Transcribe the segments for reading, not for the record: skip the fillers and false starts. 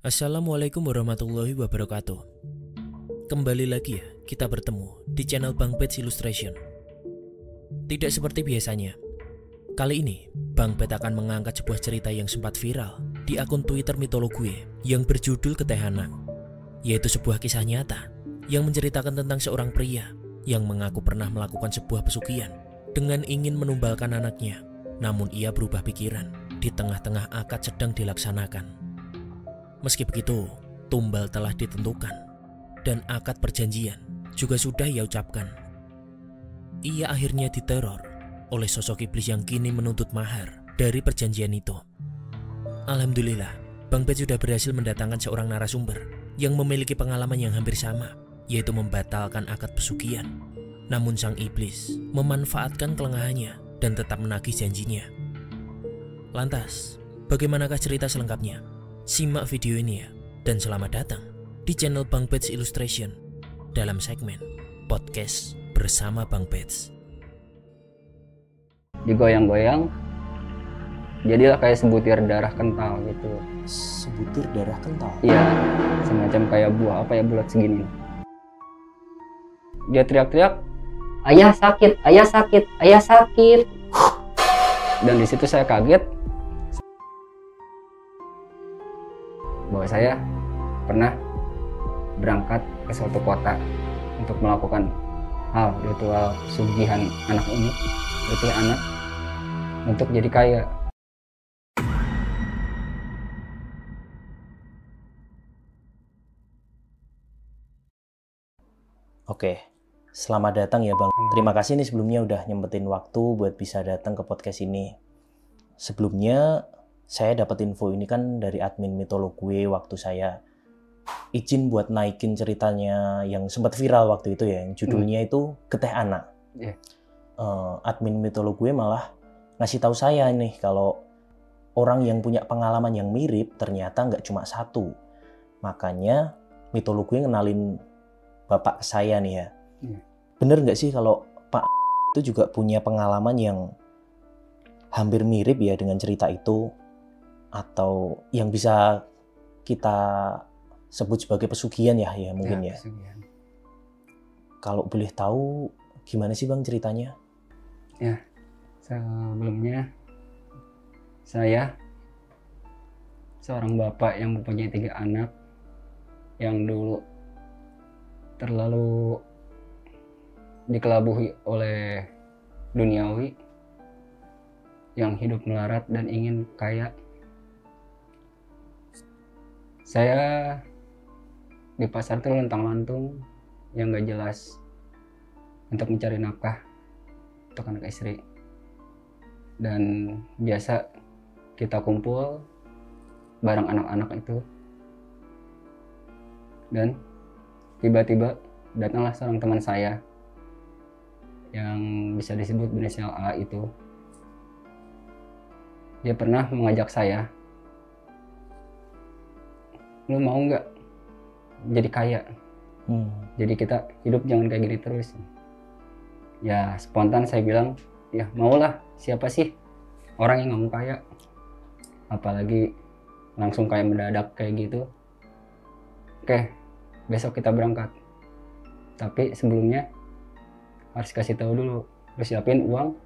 Assalamualaikum warahmatullahi wabarakatuh. Kembali lagi ya, kita bertemu di channel Bang Pets Illustration. Tidak seperti biasanya, kali ini Bang Pet akan mengangkat sebuah cerita yang sempat viral di akun Twitter Mitologue yang berjudul Ketehana, yaitu sebuah kisah nyata yang menceritakan tentang seorang pria yang mengaku pernah melakukan sebuah pesugihan dengan ingin menumbalkan anaknya. Namun ia berubah pikiran di tengah-tengah akad sedang dilaksanakan. Meski begitu, tumbal telah ditentukan dan akad perjanjian juga sudah ia ucapkan. Ia akhirnya diteror oleh sosok iblis yang kini menuntut mahar dari perjanjian itu. Alhamdulillah, Bang Pet sudah berhasil mendatangkan seorang narasumber yang memiliki pengalaman yang hampir sama, yaitu membatalkan akad pesugihan. Namun sang iblis memanfaatkan kelengahannya dan tetap menagih janjinya. Lantas, bagaimanakah cerita selengkapnya? Simak video ini ya, dan selamat datang di channel Bang Pets Illustration dalam segmen Podcast Bersama Bang Pets. Digoyang-goyang, jadilah kayak sebutir darah kental gitu. Sebutir darah kental? Iya, semacam kayak buah apa ya, bulat segini. Dia teriak-teriak, "Ayah sakit, ayah sakit, ayah sakit." Dan di situ saya kaget bahwa saya pernah berangkat ke suatu kota untuk melakukan hal ritual sugihan anak ini, berarti anak untuk jadi kaya. Oke, selamat datang ya Bang. Terima kasih nih sebelumnya udah nyempetin waktu buat bisa datang ke podcast ini. Sebelumnya saya dapat info ini kan dari admin Mitologue waktu saya izin buat naikin ceritanya yang sempat viral waktu itu ya, yang judulnya itu Ketehana. Yeah. Admin Mitologue malah ngasih tahu saya nih kalau orang yang punya pengalaman yang mirip ternyata nggak cuma satu. Makanya Mitologue ngenalin bapak ke saya nih ya. Yeah. Bener nggak sih kalau Pak itu juga punya pengalaman yang hampir mirip ya dengan cerita itu? Atau yang bisa kita sebut sebagai pesugihan ya mungkin ya. Pesugihan. Kalau boleh tahu gimana sih Bang ceritanya? Ya, sebelumnya saya seorang bapak yang mempunyai 3 anak yang dulu terlalu dikelabuhi oleh duniawi, yang hidup melarat dan ingin kaya. Saya di pasar tuh lontang-lantung yang gak jelas untuk mencari nafkah untuk anak istri. Dan biasa kita kumpul bareng anak-anak itu. Dan tiba-tiba datanglah seorang teman saya yang bisa disebut berinisial A itu. Dia pernah mengajak saya, "Lu mau nggak jadi kaya? Jadi kita hidup jangan kayak gini terus." Ya spontan saya bilang, ya maulah, siapa sih orang yang nggak mau kaya, apalagi langsung kayak mendadak kayak gitu. Oke, besok kita berangkat, tapi sebelumnya harus kasih tahu dulu, harus siapin uang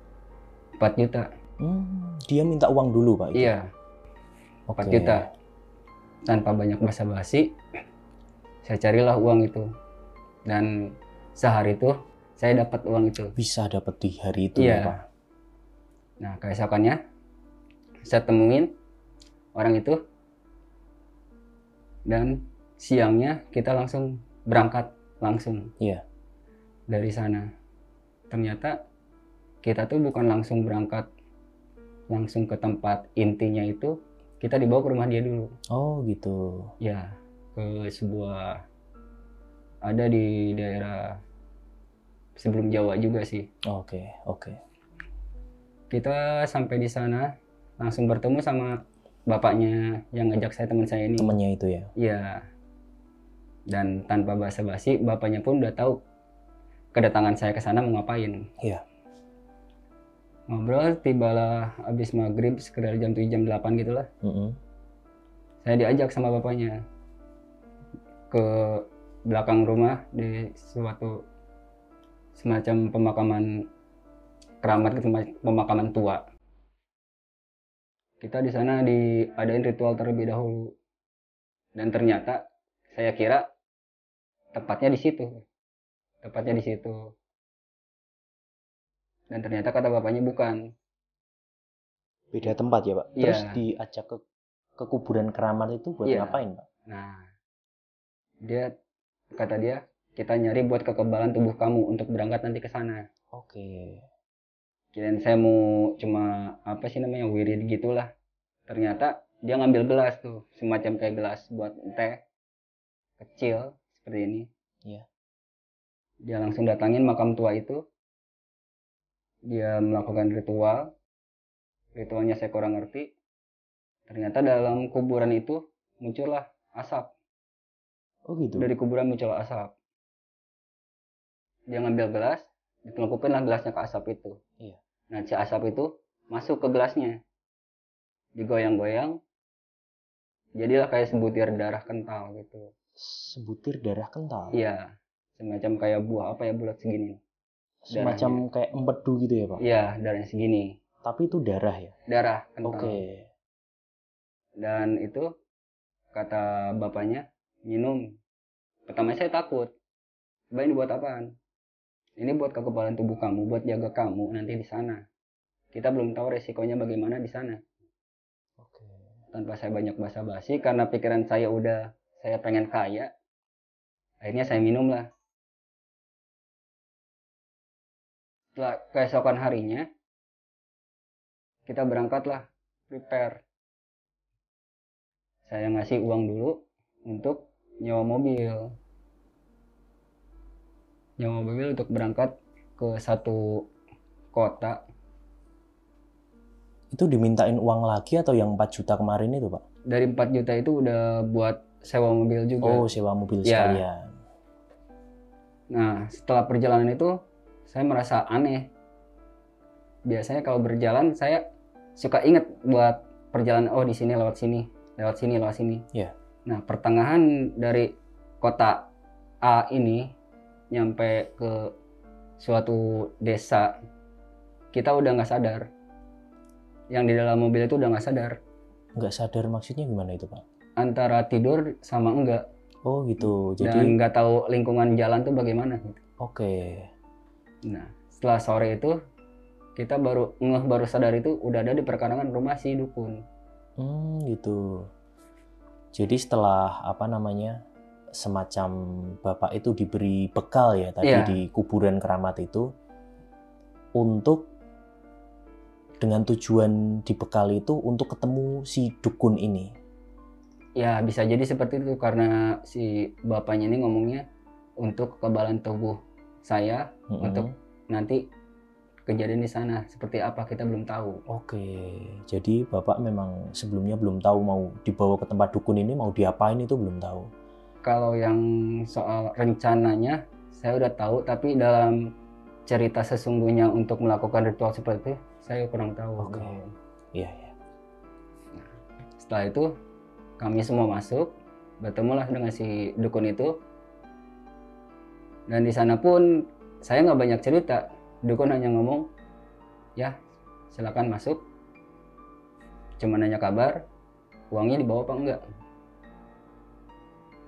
4 juta. Dia minta uang dulu Pak? Iya, 4 juta. Tanpa banyak basa-basi, saya carilah uang itu. Dan sehari itu saya dapat uang itu. Bisa dapat di hari itu ya Pak? Nah keesokannya saya temuin orang itu. Dan siangnya kita langsung berangkat langsung. Iya. Dari sana. Ternyata kita tuh bukan langsung berangkat langsung ke tempat intinya itu. Kita dibawa ke rumah dia dulu. Oh gitu. Ya, ke sebuah, ada di daerah sebelum Jawa juga sih. Oke. Kita sampai di sana langsung bertemu sama bapaknya yang ngajak saya, teman saya ini. Temennya itu ya? Iya. Dan tanpa basa-basi, bapaknya pun udah tahu kedatangan saya ke sana mau ngapain. Iya. Ngobrol, tibalah habis maghrib sekitar jam 7 jam 8 gitulah. saya diajak sama bapaknya ke belakang rumah di suatu semacam pemakaman keramat, pemakaman tua. Kita di sana diadain ritual terlebih dahulu, dan ternyata saya kira tepatnya di situ, dan ternyata kata bapaknya bukan. Beda tempat ya Pak? Iya. Terus diajak ke kuburan keramat itu buat Iya. ngapain Pak? Nah, kata dia, kita nyari buat kekebalan tubuh kamu untuk berangkat nanti ke sana. Oke. Kirain saya mau cuma wirid gitulah. Ternyata dia ngambil gelas tuh, semacam kayak gelas buat teh kecil seperti ini. Iya. Dia langsung datangin makam tua itu. Dia melakukan ritualnya saya kurang ngerti. Ternyata dalam kuburan itu muncullah asap. Oh gitu. Dari kuburan muncul asap. Dia ngambil gelas, ditelungkupinlah gelasnya ke asap itu. Iya. Nah, si asap itu masuk ke gelasnya, digoyang-goyang, jadilah kayak sebutir darah kental gitu. Sebutir darah kental? Iya, semacam kayak buah bulat segini. Semacam kayak empedu gitu ya Pak? Iya, darahnya segini. Tapi itu darah ya? Darah kental. Oke. Dan itu kata bapaknya, minum. Pertama saya takut. Ini buat apaan? Ini buat kekebalan tubuh kamu, buat jaga kamu nanti di sana. Kita belum tahu resikonya bagaimana di sana. Oke. Tanpa saya banyak basa-basi, karena pikiran saya pengen kaya. Akhirnya saya minum lah. Setelah keesokan harinya, kita berangkatlah, prepare. Saya ngasih uang dulu untuk nyewa mobil untuk berangkat ke satu kota. Itu dimintain uang lagi atau yang 4 juta kemarin itu Pak? Dari 4 juta itu udah buat sewa mobil juga. Oh, sewa mobil Ya. sekalian. Nah, setelah perjalanan itu saya merasa aneh. Biasanya kalau berjalan saya suka inget buat perjalanan, oh di sini lewat sini. Iya. Nah, pertengahan dari kota A ini nyampe ke suatu desa, kita udah nggak sadar. Yang di dalam mobil itu udah nggak sadar. Nggak sadar maksudnya gimana itu Pak? Antara tidur sama enggak. Oh gitu. Jadi Dan nggak tahu lingkungan jalan tuh bagaimana. Oke. Nah, setelah sore itu kita baru sadar itu udah ada di perkarangan rumah si dukun. Gitu. Jadi setelah semacam Bapak itu diberi bekal ya tadi Iya. di kuburan keramat itu, untuk dengan tujuan dibekal itu untuk ketemu si dukun ini. Ya, bisa jadi seperti itu karena si bapaknya ini ngomongnya untuk kekebalan tubuh saya untuk nanti kejadian di sana seperti apa kita belum tahu. Oke, jadi Bapak memang sebelumnya belum tahu mau dibawa ke tempat dukun ini mau diapain itu belum tahu. Kalau yang soal rencananya saya udah tahu, tapi dalam cerita sesungguhnya untuk melakukan ritual seperti itu saya kurang tahu. Oke. Iya. Nah, setelah itu kami semua masuk, bertemulah dengan si dukun itu, dan di sana pun saya nggak banyak cerita. Dukun hanya ngomong, ya silakan masuk, cuma nanya kabar, uangnya dibawa apa enggak.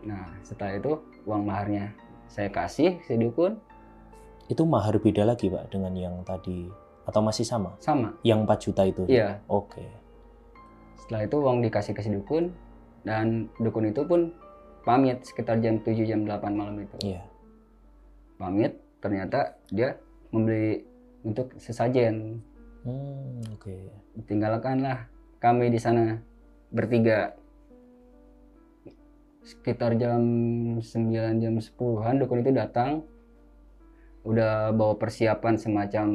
Nah, setelah itu uang maharnya saya kasih si dukun. Itu mahar beda lagi Pak dengan yang tadi atau masih sama? Sama. Yang 4 juta itu? Iya. Oke. Setelah itu uang dikasih ke si dukun, dan dukun itu pun pamit sekitar jam 7 jam 8 malam itu. Iya. Pamit, ternyata dia membeli untuk sesajen. Oke. Tinggalkanlah kami di sana bertiga. Sekitar jam 9 jam 10-an dukun itu datang, udah bawa persiapan semacam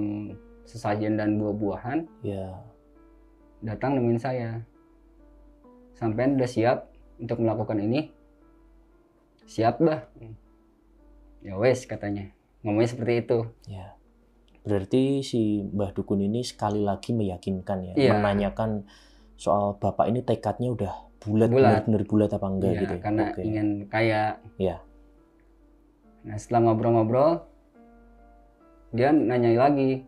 sesajen dan buah-buahan. Ya. Datang nemuin saya. Sampai udah siap untuk melakukan ini? Siap bah. Ya wes katanya. Ngomongnya seperti itu. Ya. Berarti si Mbah Dukun ini sekali lagi meyakinkan ya, Iya. menanyakan soal Bapak ini tekadnya udah bulat. Benar-benar bulat apa enggak iya, gitu. Karena ingin kaya. Iya. Nah setelah ngobrol-ngobrol, dia nanya lagi,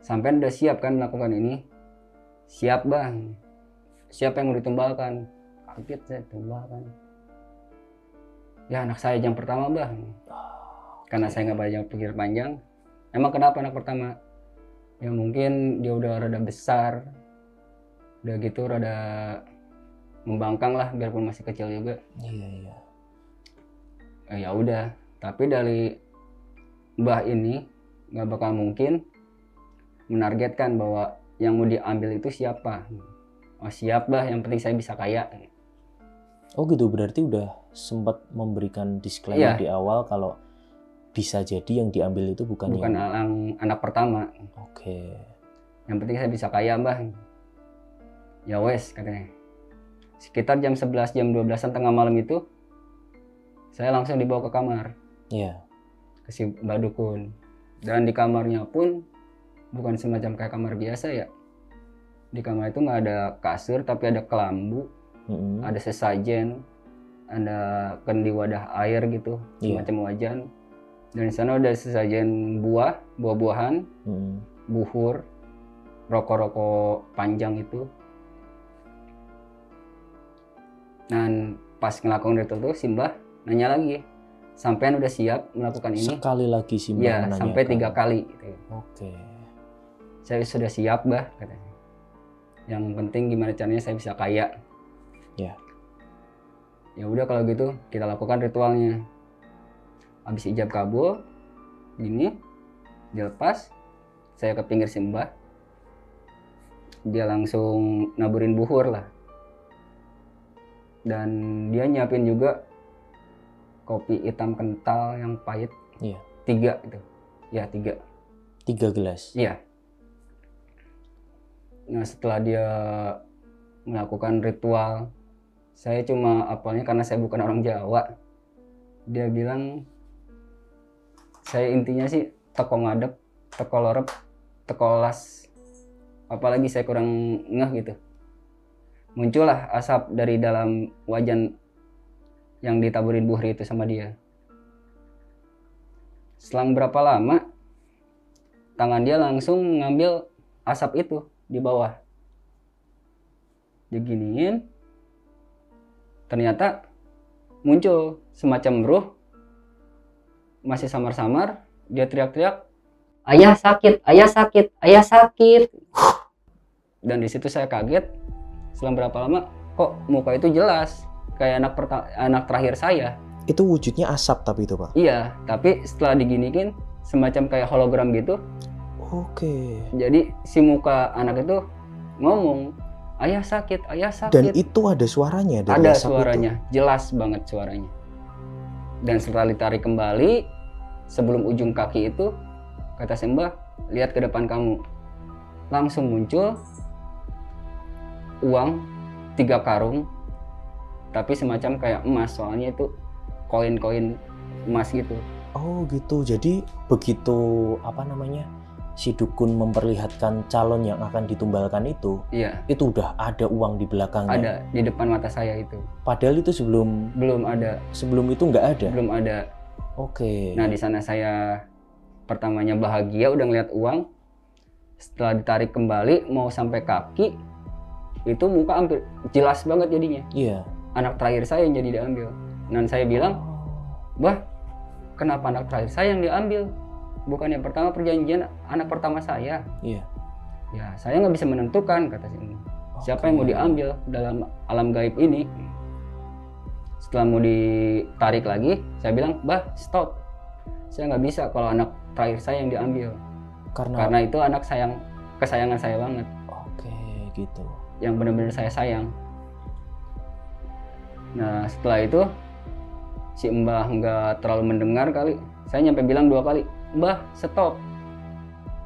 sampean udah siap kan melakukan ini? Siap bang. Siapa yang mau ditumbalkan? Kaget saya, tumbalkan. Ya anak saya yang pertama bang. Karena saya nggak banyak pikir panjang. Emang kenapa anak pertama? Ya mungkin dia udah rada besar, udah gitu rada membangkang lah, biarpun masih kecil juga. Iya. Ya udah, tapi dari mbah ini nggak bakal mungkin menargetkan bahwa yang mau diambil itu siapa. Oh siap bah, yang penting saya bisa kaya. Oh gitu, berarti udah sempat memberikan disclaimer di awal kalau bisa jadi yang diambil itu bukan anak pertama. Oke. Yang penting saya bisa kaya mbah. Ya wes katanya. Sekitar jam 11, jam 12-an tengah malam itu saya langsung dibawa ke kamar. Iya. Ke si Mbak Dukun. Dan di kamarnya pun bukan semacam kayak kamar biasa ya. Di kamar itu nggak ada kasur, tapi ada kelambu, ada sesajen, ada kendi wadah air gitu, semacam wajan. Dan di sana ada sesajen buah-buahan, buhur, rokok-rokok panjang itu. Dan pas ngelakuin ritual itu, Simbah nanya lagi, sampean udah siap melakukan ini? Sekali lagi Simbah menanyakan. Sampai 3 kali. Gitu. Oke. Saya sudah siap, Bah, katanya. Yang penting gimana caranya saya bisa kaya. Ya. Ya udah kalau gitu kita lakukan ritualnya. Habis ijab kabul, gini, dilepas, saya ke pinggir Simbah. Dia langsung naburin buhur lah. Dan dia nyiapin juga kopi hitam kental yang pahit. Iya. 3 itu. Ya 3. 3 gelas. Iya. Nah setelah dia melakukan ritual, saya cuma apalnya karena saya bukan orang Jawa. Dia bilang, saya intinya sih teko ngadep, teko lorep, teko las. Apalagi saya kurang ngeh gitu. Muncullah asap dari dalam wajan yang ditaburin buhri itu sama dia. Selang berapa lama, tangan dia langsung mengambil asap itu di bawah. Diginiin, ternyata muncul semacam ruh, masih samar-samar, dia teriak-teriak, ayah sakit, ayah sakit, ayah sakit. Dan di situ saya kaget, selang berapa lama kok muka itu jelas kayak anak terakhir saya. Itu wujudnya asap tapi itu Pak? Iya, tapi setelah diginiin semacam kayak hologram gitu. Oke. Jadi si muka anak itu ngomong, ayah sakit, ayah sakit. Dan itu ada suaranya dari ada asap suaranya, itu? Jelas banget suaranya. Dan setelah ditarik kembali, sebelum ujung kaki itu, kata Simbah, lihat ke depan kamu. Langsung muncul uang 3 karung, tapi semacam kayak emas, soalnya itu koin-koin emas gitu. Oh gitu, jadi begitu si dukun memperlihatkan calon yang akan ditumbalkan itu, iya, itu udah ada uang di belakangnya. Ada di depan mata saya itu. Padahal itu belum ada. Sebelum itu nggak ada. Belum ada. Oke. Nah di sana saya pertamanya bahagia udah ngeliat uang. Setelah ditarik kembali mau sampai kaki, itu muka hampir jelas banget jadinya. Iya. Anak terakhir saya yang jadi diambil. Dan saya bilang, bah, kenapa anak terakhir saya yang diambil? Bukan yang pertama, perjanjian anak pertama saya. Iya. Ya, saya nggak bisa menentukan, kata si ini. Siapa yang mau diambil dalam alam gaib ini? Setelah mau ditarik lagi, saya bilang, bah, stop. Saya nggak bisa kalau anak terakhir saya yang diambil. Karena itu anak kesayangan saya banget. Oke, gitu. Yang benar-benar saya sayang. Nah, setelah itu, si Mbah nggak terlalu mendengar kali. Saya nyampe bilang 2 kali, Mbah, stop.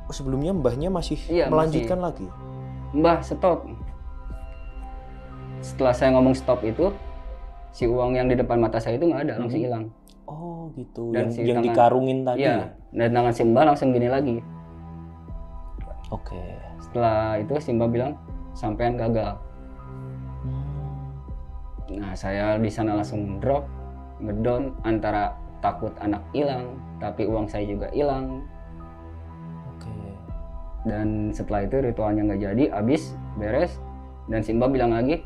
Sebelumnya mbahnya masih melanjutkan lagi? Mbah, stop. Setelah saya ngomong stop itu, si uang yang di depan mata saya itu nggak ada, langsung hilang. Oh gitu, Dan yang dikarungin tadi ya? Dan tangan si Mbah langsung gini lagi. Oke. Setelah itu si Mbah bilang, sampean gagal. Nah, saya di sana langsung drop, ngedown, antara takut anak hilang, tapi uang saya juga hilang. Oke. Dan setelah itu ritualnya nggak jadi, habis, beres, dan si Mbak bilang lagi,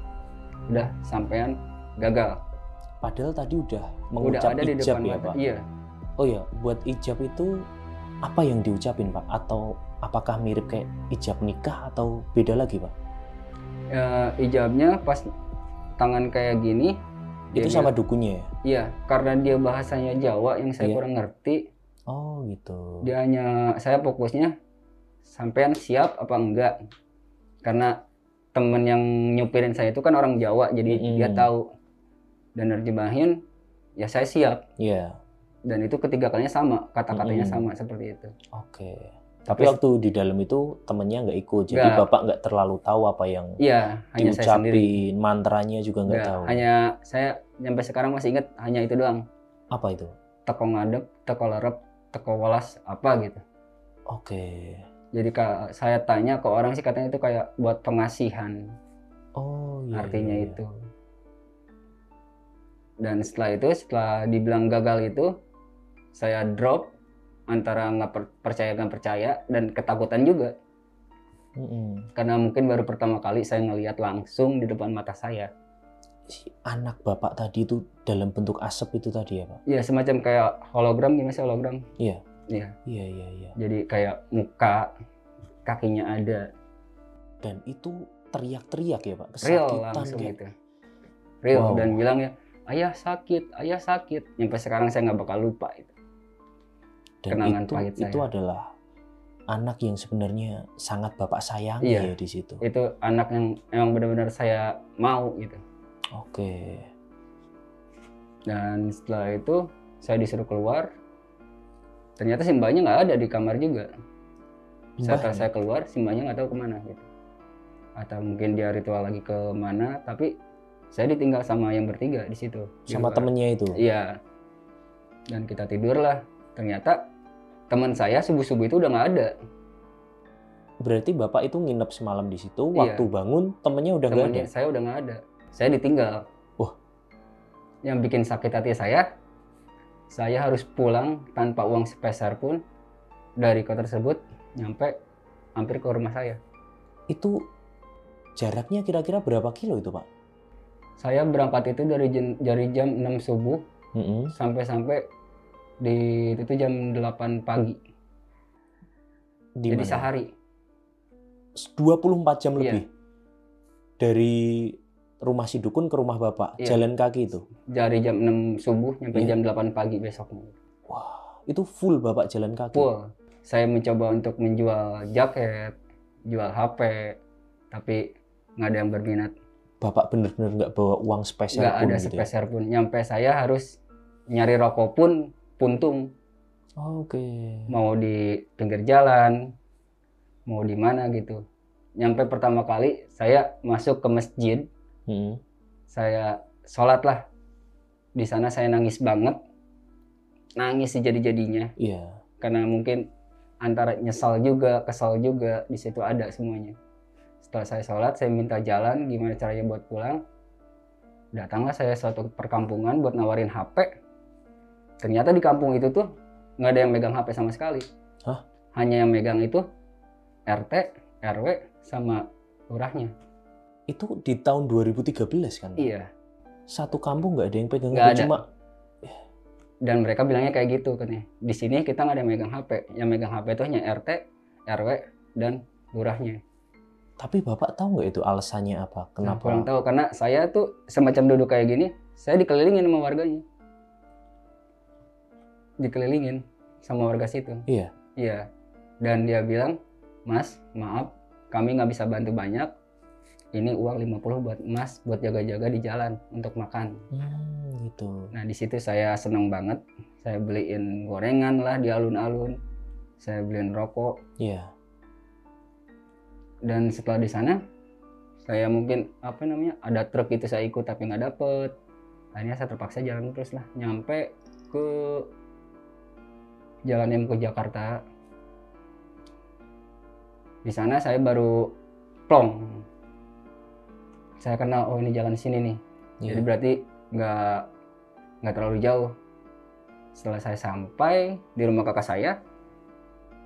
udah sampean gagal. Padahal tadi udah Udah mengucap ada di ijab depan ya mata. Pak? Iya. Oh ya, buat ijab itu apa yang diucapin Pak? Atau apakah mirip kayak ijab nikah atau beda lagi Pak? Ijabnya pas tangan kayak gini. Itu dia sama bilang- dukunya ya? Iya, karena dia bahasanya Jawa yang saya Iya. kurang ngerti. Oh gitu. Dia hanya, saya fokusnya sampean siap apa enggak. Karena temen yang nyupirin saya itu kan orang Jawa, jadi dia tahu. Dan nerjemahin, ya saya siap. Iya. Dan itu ketiga kalinya sama, kata-katanya sama seperti itu. Oke. Tapi waktu di dalam itu temennya nggak ikut, jadi Nggak. Bapak nggak terlalu tahu apa yang Iya, hanya saya sendiri. diucapin, mantranya juga nggak Nggak, tahu. hanya saya sampai sekarang masih ingat hanya itu doang. Apa itu? Teko ngadep, teko lerep, teko welas, apa gitu. Oke. Jadi saya tanya ke orang sih katanya itu kayak buat pengasihan. Oh iya. Artinya iya. itu. Dan setelah itu, setelah dibilang gagal itu, saya drop antara nggak percaya nggak percaya dan ketakutan juga. Karena mungkin baru pertama kali saya ngelihat langsung di depan mata saya. Si anak Bapak tadi itu dalam bentuk asap itu tadi ya Pak? Iya, semacam kayak hologram, gimana sih hologram? Iya. Iya. Iya. Jadi kayak muka, kakinya ada. Dan itu teriak-teriak ya Pak? Real Kesakitan langsung kayak. gitu. Real. Wow. Dan bilang ya, ayah sakit, ayah sakit. Sampai sekarang saya nggak bakal lupa itu. Dan Kenangan pahit itu saya. adalah anak yang sebenarnya sangat Bapak sayangi Iya. ya di situ. Itu anak yang emang benar-benar saya mau gitu. Oke. Dan setelah itu saya disuruh keluar. Ternyata si mbaknya nggak ada di kamar juga. Setelah Mbahnya? saya keluar, si mbaknya nggak tahu kemana gitu. Atau mungkin dia ritual lagi ke mana. Tapi saya ditinggal sama yang bertiga di situ. Di Sama luar. temennya itu? Iya. Dan kita tidur lah. Ternyata teman saya subuh-subuh itu udah nggak ada. Berarti Bapak itu nginep semalam di situ, Iya. waktu bangun temennya udah nggak ada? Temennya saya udah nggak ada. Saya ditinggal. Wah. Yang bikin sakit hati saya harus pulang tanpa uang sepeser pun dari kota tersebut nyampe hampir ke rumah saya. Itu jaraknya kira-kira berapa kilo itu Pak? Saya berangkat itu dari jam 6 subuh sampai di itu jam 8 pagi. Di Jadi mana? sehari. 24 jam Iya. lebih? Dari rumah si dukun ke rumah Bapak, Iya. jalan kaki itu? Dari jam 6 subuh sampai Iya. jam 8 pagi besoknya. Wah, itu full Bapak jalan kaki? Full. Saya mencoba untuk menjual jaket, jual HP, tapi nggak ada yang berminat. Bapak bener-bener nggak bawa uang spesial Nggak pun ada gitu ya? sepeser pun. Nyampe saya harus nyari rokok pun puntung. Oke. Mau di pinggir jalan, mau di mana gitu. Nyampe pertama kali saya masuk ke masjid, saya sholat lah. Di sana saya nangis banget, nangis sejadi-jadinya. Iya. Karena mungkin antara nyesal juga, kesal juga, di situ ada semuanya. Setelah saya sholat, saya minta jalan, gimana caranya buat pulang. Datanglah saya suatu perkampungan buat nawarin HP. Ternyata di kampung itu tuh nggak ada yang megang HP sama sekali. Hah? Hanya yang megang itu RT, RW, sama lurahnya. Itu di tahun 2013 kan? Pak? Iya. Satu kampung nggak ada yang pegang Nggak itu, ada. cuma Dan mereka bilangnya kayak gitu katanya. Di sini kita nggak ada yang megang HP. Yang megang HP itu hanya RT, RW, dan lurahnya. tapi Bapak tahu nggak itu alasannya apa? Nah, Kenapa? kurang tahu karena saya tuh semacam duduk kayak gini, saya dikelilingin sama warganya. Dikelilingin sama warga situ. Iya. Iya. Dan dia bilang, "Mas, maaf, kami nggak bisa bantu banyak. Ini uang 50 buat Mas buat jaga-jaga di jalan untuk makan." Gitu. Nah, di situ saya seneng banget. Saya beliin gorengan lah di alun-alun. Saya beliin rokok. Iya. Dan setelah di sana, saya mungkin ada truk itu saya ikut tapi nggak dapet. Akhirnya saya terpaksa jalan terus lah, nyampe ke jalan yang ke Jakarta. Di sana saya baru plong. Saya kenal, oh ini jalan sini nih. Jadi berarti nggak terlalu jauh. Setelah saya sampai di rumah kakak saya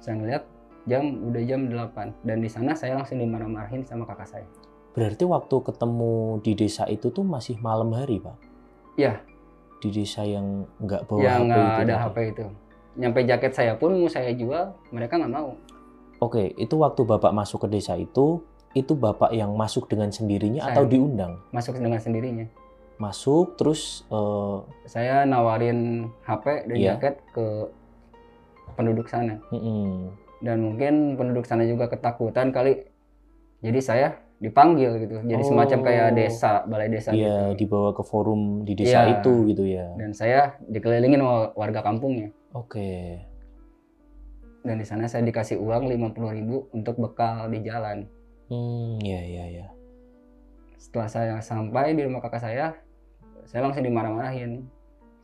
ngeliat udah jam 8 dan di sana saya langsung dimarah-marahin sama kakak saya. Berarti waktu ketemu di desa itu tuh masih malam hari, Pak? Iya. Di desa yang nggak bawa yang HP nggak itu ada tadi? HP itu. Nyampe jaket saya pun mau saya jual, mereka nggak mau. Oke, itu waktu Bapak masuk ke desa itu Bapak yang masuk dengan sendirinya Saya atau diundang? masuk dengan sendirinya. Masuk, terus Saya nawarin HP dan Iya. jaket ke penduduk sana. Dan mungkin penduduk sana juga ketakutan kali. Jadi saya dipanggil gitu. Jadi semacam kayak balai desa Iya, gitu. dibawa ke forum di desa Iya. itu gitu ya. Dan saya dikelilingin sama warga kampungnya. Oke. Dan di sana saya dikasih uang 50.000 untuk bekal di jalan. Iya. Setelah saya sampai di rumah kakak saya langsung dimarah-marahin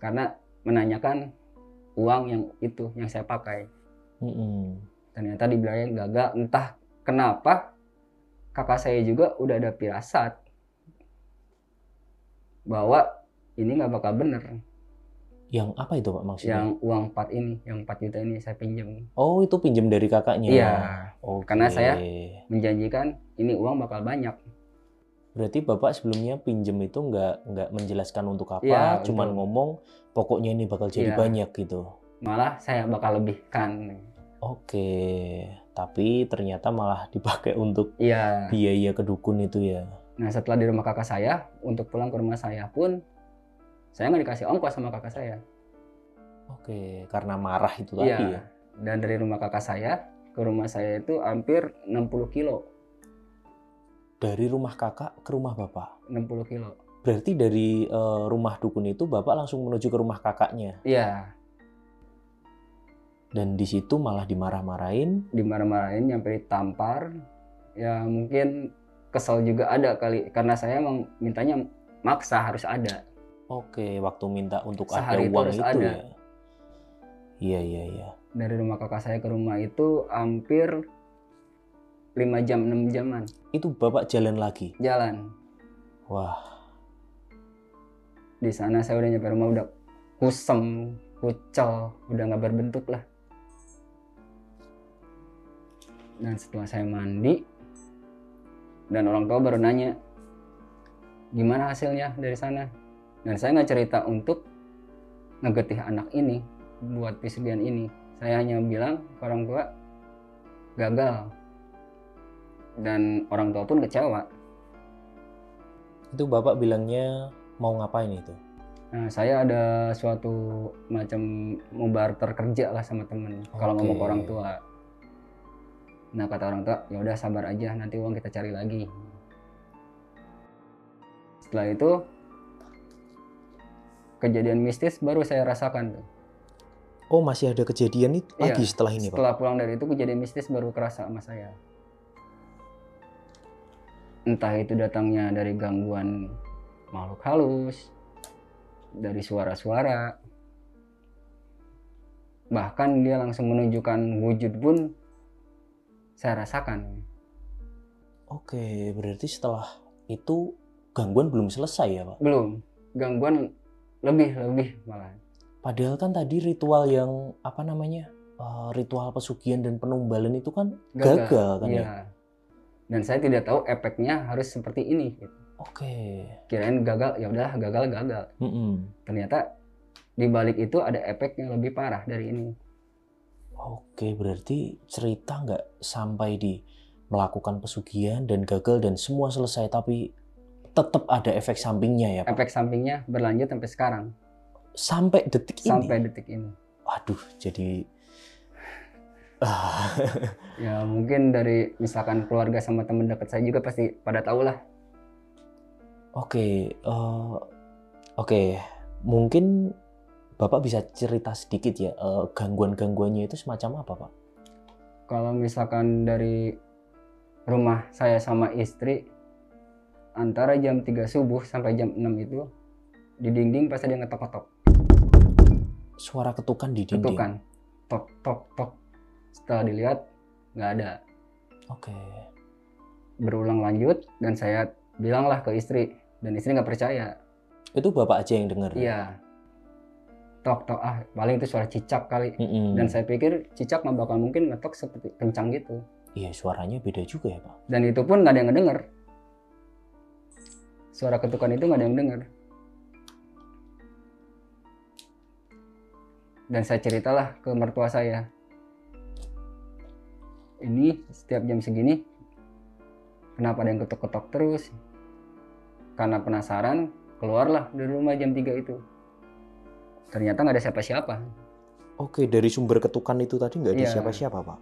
karena menanyakan uang yang saya pakai. Ternyata dibilangnya gagal, entah kenapa kakak saya juga udah ada firasat bahwa ini nggak bakal bener. Yang apa itu Pak maksudnya? Yang uang 4 juta ini saya pinjam. Oh, itu pinjam dari kakaknya? Iya. Oke. Karena saya menjanjikan ini uang bakal banyak. Berarti Bapak sebelumnya pinjem itu nggak menjelaskan untuk apa, Iya, cuman betul. ngomong pokoknya ini bakal jadi Iya. banyak gitu. Malah saya bakal lebihkan. Oke, tapi ternyata malah dipakai untuk Iya. biaya ke dukun itu ya. Nah setelah di rumah kakak saya, untuk pulang ke rumah saya pun saya nggak dikasih ongkos sama kakak saya. Oke, karena marah itu tadi Iya. ya. Dan dari rumah kakak saya ke rumah saya itu hampir 60 kilo. Dari rumah kakak ke rumah Bapak? 60 kilo. Berarti dari rumah dukun itu Bapak langsung menuju ke rumah kakaknya? Iya. Dan di situ malah dimarah-marahin? Dimarah-marahin, nyampe ditampar. Ya mungkin kesel juga ada kali. Karena saya emang mintanya maksa harus ada. Oke, waktu minta untuk Sehari ada itu uang harus itu ada. ya? Iya. Dari rumah kakak saya ke rumah itu hampir 5 jam, 6 jaman. Itu Bapak jalan lagi? Jalan. Wah. Di sana saya udah nyampe rumah udah kusem, kucel, udah nggak berbentuk lah. Dan setelah saya mandi, dan orang tua baru nanya, gimana hasilnya dari sana? Dan saya nggak cerita untuk ngegetih anak ini, buat pesugihan ini. Saya hanya bilang ke orang tua, gagal. Dan orang tua pun kecewa. Itu Bapak bilangnya mau ngapain itu? Nah, saya ada suatu macam mau barter kerja lah sama temen. Kalau ngomong ke orang tua. Nah kata orang tua, ya udah sabar aja, nanti uang kita cari lagi. Setelah itu kejadian mistis baru saya rasakan tuh. Oh, masih ada kejadian itu Iya, lagi setelah ini, Pak? Setelah pulang dari itu kejadian mistis baru kerasa sama saya. Entah itu datangnya dari gangguan makhluk halus, dari suara-suara, bahkan dia langsung menunjukkan wujud pun saya rasakan. Oke, berarti setelah itu gangguan belum selesai ya, Pak? Belum, gangguan lebih malah. Padahal kan tadi ritual yang ritual pesugihan dan penumbalan itu kan gagal kan iya. ya? Dan saya tidak tahu efeknya harus seperti ini. Gitu. Oke. Kirain gagal, ya udah gagal. Ternyata di balik itu ada efek yang lebih parah dari ini. Oke, berarti cerita nggak sampai di melakukan pesugihan dan gagal dan semua selesai, tapi tetap ada efek sampingnya ya, Pak? Efek sampingnya berlanjut sampai sekarang. Sampai detik ini? Sampai detik ini. Waduh, jadi... Ya mungkin dari misalkan keluarga sama teman dekat saya juga pasti pada tahu lah. Oke, mungkin Bapak bisa cerita sedikit ya, gangguan-gangguannya itu semacam apa, Pak? Kalau misalkan dari rumah saya sama istri, antara jam 3 subuh sampai jam 6 itu, di dinding pasti ada yang ngetok-ngetok. Suara ketukan di dinding? Ketukan. Tok, tok, tok. Setelah dilihat, nggak ada. Oke. Berulang lanjut, dan saya bilanglah ke istri, dan istri nggak percaya. Itu bapak aja yang dengar? Iya. Tok tok, paling itu suara cicak kali. Dan saya pikir cicak nggak bakal mungkin ngetok seperti kencang gitu. Iya, suaranya beda juga ya Pak. Dan itu pun nggak ada yang ngedenger. Suara ketukan itu nggak ada yang denger. Dan saya ceritalah ke mertua saya, ini setiap jam segini kenapa ada yang ketok-ketok terus. Karena penasaran, keluarlah dari rumah jam 3 itu. Ternyata nggak ada siapa-siapa. Oke, dari sumber ketukan itu tadi nggak ada siapa-siapa Pak?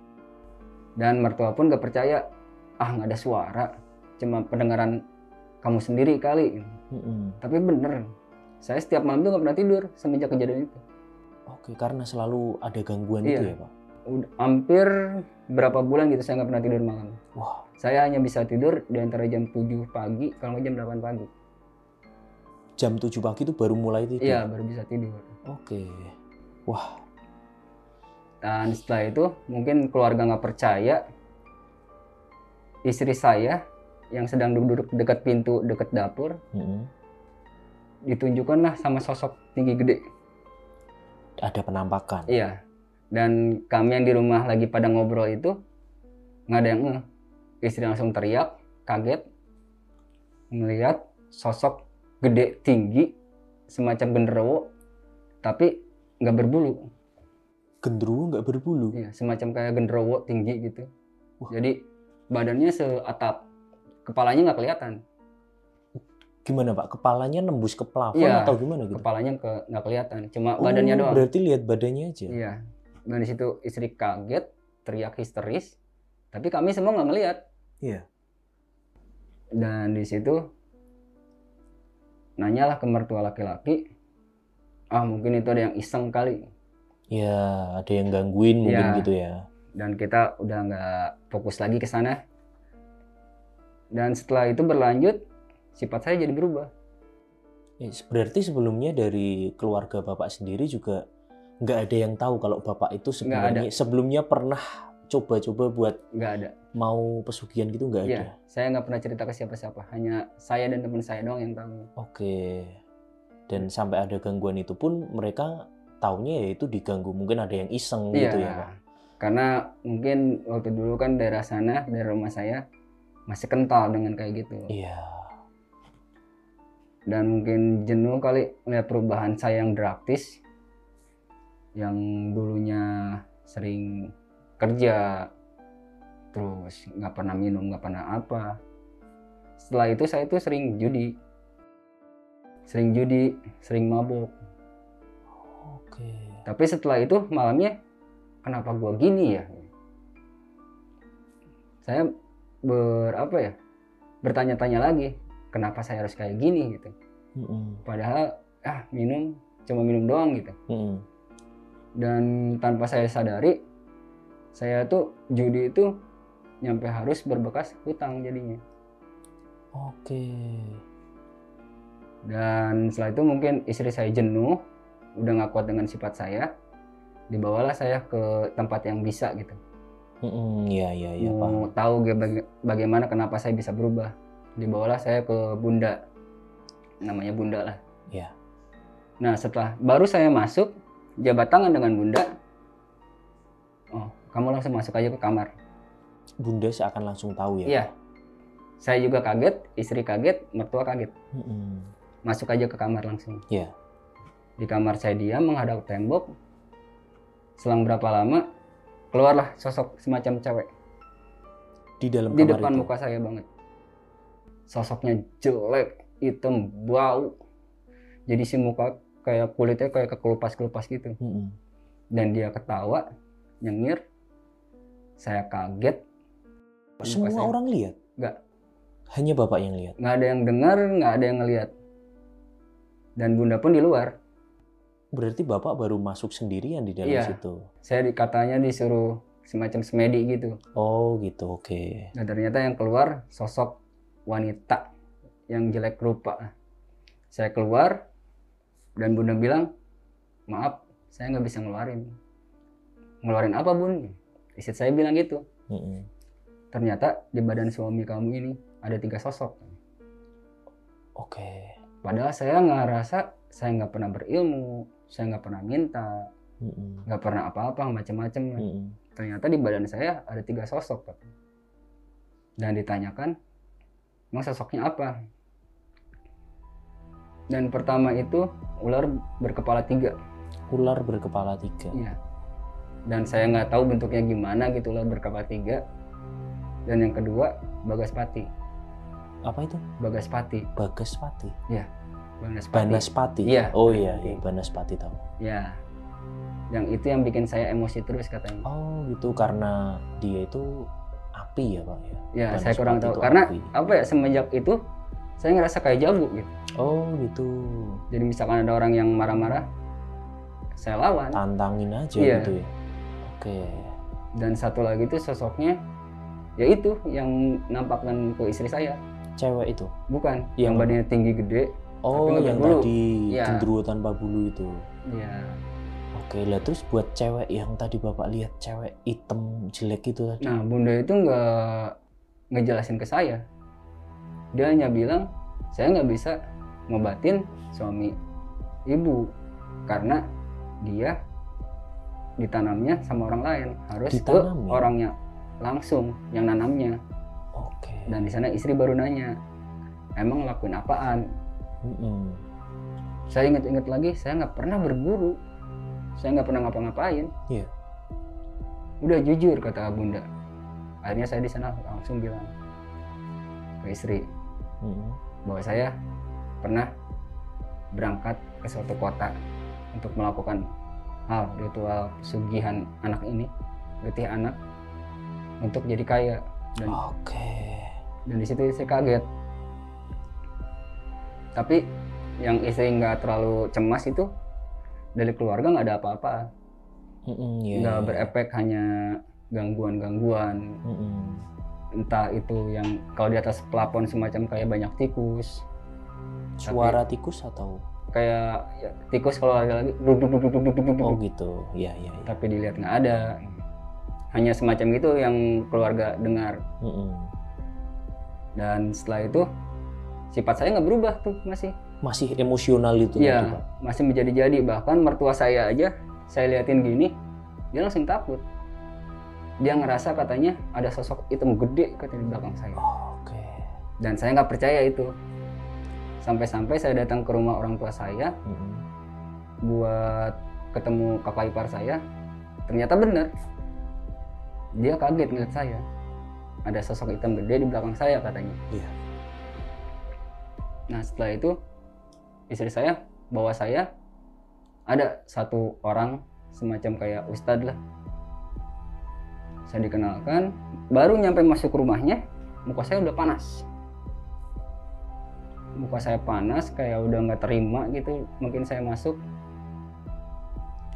Dan mertua pun nggak percaya, nggak ada suara, cuma pendengaran kamu sendiri kali. Tapi bener, saya setiap malam tuh nggak pernah tidur semenjak kejadian itu. Oke, karena selalu ada gangguan itu ya Pak? Udah hampir berapa bulan gitu saya nggak pernah tidur malam. Wah. Saya hanya bisa tidur di antara jam 7 pagi, kalau nggak jam 8 pagi. Jam 7 pagi itu baru mulai tidur? Iya, baru bisa tidur. Oke. Wah. Dan setelah itu mungkin keluarga nggak percaya, istri saya yang sedang duduk dekat pintu dekat dapur, ditunjukkanlah sama sosok tinggi gede. Ada penampakan? Iya. Dan kami yang di rumah lagi pada ngobrol itu nggak ada yang ngeh. Istri langsung teriak, kaget, melihat sosok gede tinggi semacam genderuwo, tapi nggak berbulu. Genderuwo nggak berbulu? Iya, semacam kayak genderuwo tinggi gitu. Wah. Jadi badannya seatap, kepalanya nggak kelihatan. Gimana Pak? Kepalanya nembus ke plafon atau gimana gitu? Kepalanya nggak kelihatan, cuma badannya doang. Berarti lihat badannya aja? Iya. Dan di situ istri kaget, teriak histeris, tapi kami semua nggak ngelihat. Iya. Dan di situ nanyalah ke mertua laki-laki, mungkin itu ada yang iseng kali. Ya, ada yang gangguin mungkin gitu ya. Dan kita udah nggak fokus lagi ke sana. Dan setelah itu berlanjut, sifat saya jadi berubah. Berarti sebelumnya dari keluarga Bapak sendiri juga nggak ada yang tahu kalau Bapak itu sebenarnya sebelumnya pernah coba-coba buat nggak ada mau pesugihan gitu, nggak ada? Saya nggak pernah cerita ke siapa-siapa, hanya saya dan teman saya doang yang tahu. Oke. Dan sampai ada gangguan itu pun mereka taunya ya itu diganggu, mungkin ada yang iseng gitu ya Pak? Karena mungkin waktu dulu kan daerah sana, daerah rumah saya masih kental dengan kayak gitu. Iya. Dan mungkin jenuh kali melihat perubahan saya yang drastis, yang dulunya sering kerja, terus nggak pernah minum, nggak pernah apa. Setelah itu saya tuh sering judi, sering mabuk. Oke. Tapi setelah itu malamnya, kenapa gua gini ya? Saya bertanya-tanya lagi, kenapa saya harus kayak gini gitu. Padahal cuma minum doang gitu. Dan tanpa saya sadari, saya tuh judi itu nyampe harus berbekas hutang jadinya. Oke. Dan setelah itu mungkin istri saya jenuh, udah gak kuat dengan sifat saya, dibawalah saya ke tempat yang bisa gitu. Iya, mau tahu bagaimana kenapa saya bisa berubah. Dibawalah saya ke Bunda, namanya Bunda lah. Iya. Nah setelah baru saya masuk, jabat tangan dengan Bunda, kamu langsung masuk aja ke kamar. Bunda seakan langsung tahu ya? Iya. Saya juga kaget, istri kaget, mertua kaget. Masuk aja ke kamar langsung. Iya. Di kamar saya diam menghadap tembok. Selang berapa lama, keluarlah sosok semacam cewek. Di dalam di kamar depan itu? Muka saya banget. Sosoknya jelek, hitam, bau. Jadi si muka kayak kulitnya kayak kekelupas-kelupas gitu. Dan dia ketawa, nyengir. Saya kaget. Semua orang lihat? Nggak. Hanya Bapak yang lihat? Nggak ada yang dengar, nggak ada yang ngelihat. Dan Bunda pun di luar. Berarti Bapak baru masuk sendirian di dalam situ? Saya katanya disuruh semacam semedi gitu. Oh gitu, oke. Dan ternyata yang keluar sosok wanita yang jelek rupa. Saya keluar dan Bunda bilang, maaf saya nggak bisa ngeluarin. Ngeluarin apa Bun? Istri saya bilang gitu. Ternyata di badan suami kamu ini ada 3 sosok. Oke. Padahal saya ngerasa saya nggak pernah berilmu, saya nggak pernah minta, nggak pernah apa-apa macam-macam. Ternyata di badan saya ada 3 sosok, Pak. Dan ditanyakan, emang sosoknya apa? Dan pertama itu ular berkepala 3. Ular berkepala 3. Iya. Dan saya nggak tahu bentuknya gimana gitu, ular berkepala 3. Dan yang kedua Bagaspati. Apa itu? Bagaspati. Bagaspati. Iya. Banaspati. Banaspati. Iya. Oh iya, Banaspati tahu. Ya. Yang itu yang bikin saya emosi terus katanya. Oh gitu, karena dia itu api ya Pak ya? Ya, Banaspati saya kurang tahu. itu Karena api. apa ya, semenjak itu saya ngerasa kayak jago gitu. Oh gitu. Jadi misalkan ada orang yang marah-marah, saya lawan. Tantangin aja Iya. gitu ya. Oke. Dan satu lagi tuh sosoknya, yaitu yang nampakkan ke istri saya. Cewek itu? Bukan, Yang yang badannya tinggi gede. Oh, tapi nggak yang berbulu. tadi Iya. gendruwo tanpa bulu itu. Iya. Oke, lah terus buat cewek yang tadi Bapak lihat, cewek hitam jelek itu tadi. Nah, bunda itu nggak ngejelasin ke saya. Dia hanya bilang, saya nggak bisa ngobatin suami ibu karena dia ditanamnya sama orang lain, harus ke Ditanam ya? orangnya langsung yang nanamnya. Oke. Dan di sana istri baru nanya, emang lakuin apaan? Saya ingat-ingat lagi, saya nggak pernah berguru, saya nggak pernah ngapa-ngapain. Iya. Udah jujur kata bunda. Akhirnya saya di sana langsung bilang ke istri bahwa saya pernah berangkat ke suatu kota untuk melakukan hal ritual pesugihan anak ini, getih anak, untuk jadi kaya. Dan dan di situ saya kaget. Tapi yang istri nggak terlalu cemas itu, dari keluarga nggak ada apa-apa, nggak berefek, hanya gangguan-gangguan. Entah itu yang kalau di atas plafon semacam kayak banyak tikus. Suara tikus atau? Kayak ya, tikus kalau lagi Oh gitu, ya. Tapi dilihat nggak ada. Hanya semacam itu yang keluarga dengar. Dan setelah itu sifat saya nggak berubah tuh, masih emosional itu. Iya, masih menjadi-jadi. Bahkan mertua saya aja, saya liatin gini, dia langsung takut. Dia ngerasa katanya ada sosok hitam gede katanya di belakang saya. Dan saya nggak percaya itu. Sampai-sampai saya datang ke rumah orang tua saya buat ketemu kakak ipar saya. Ternyata benar. Dia kaget ngeliat saya. Ada sosok hitam gede di belakang saya katanya. Iya. Nah setelah itu istri saya bawa saya, ada satu orang semacam kayak ustadz lah. Saya dikenalkan, baru nyampe masuk rumahnya, muka saya udah panas. Muka saya panas, kayak udah nggak terima gitu. Mungkin saya masuk,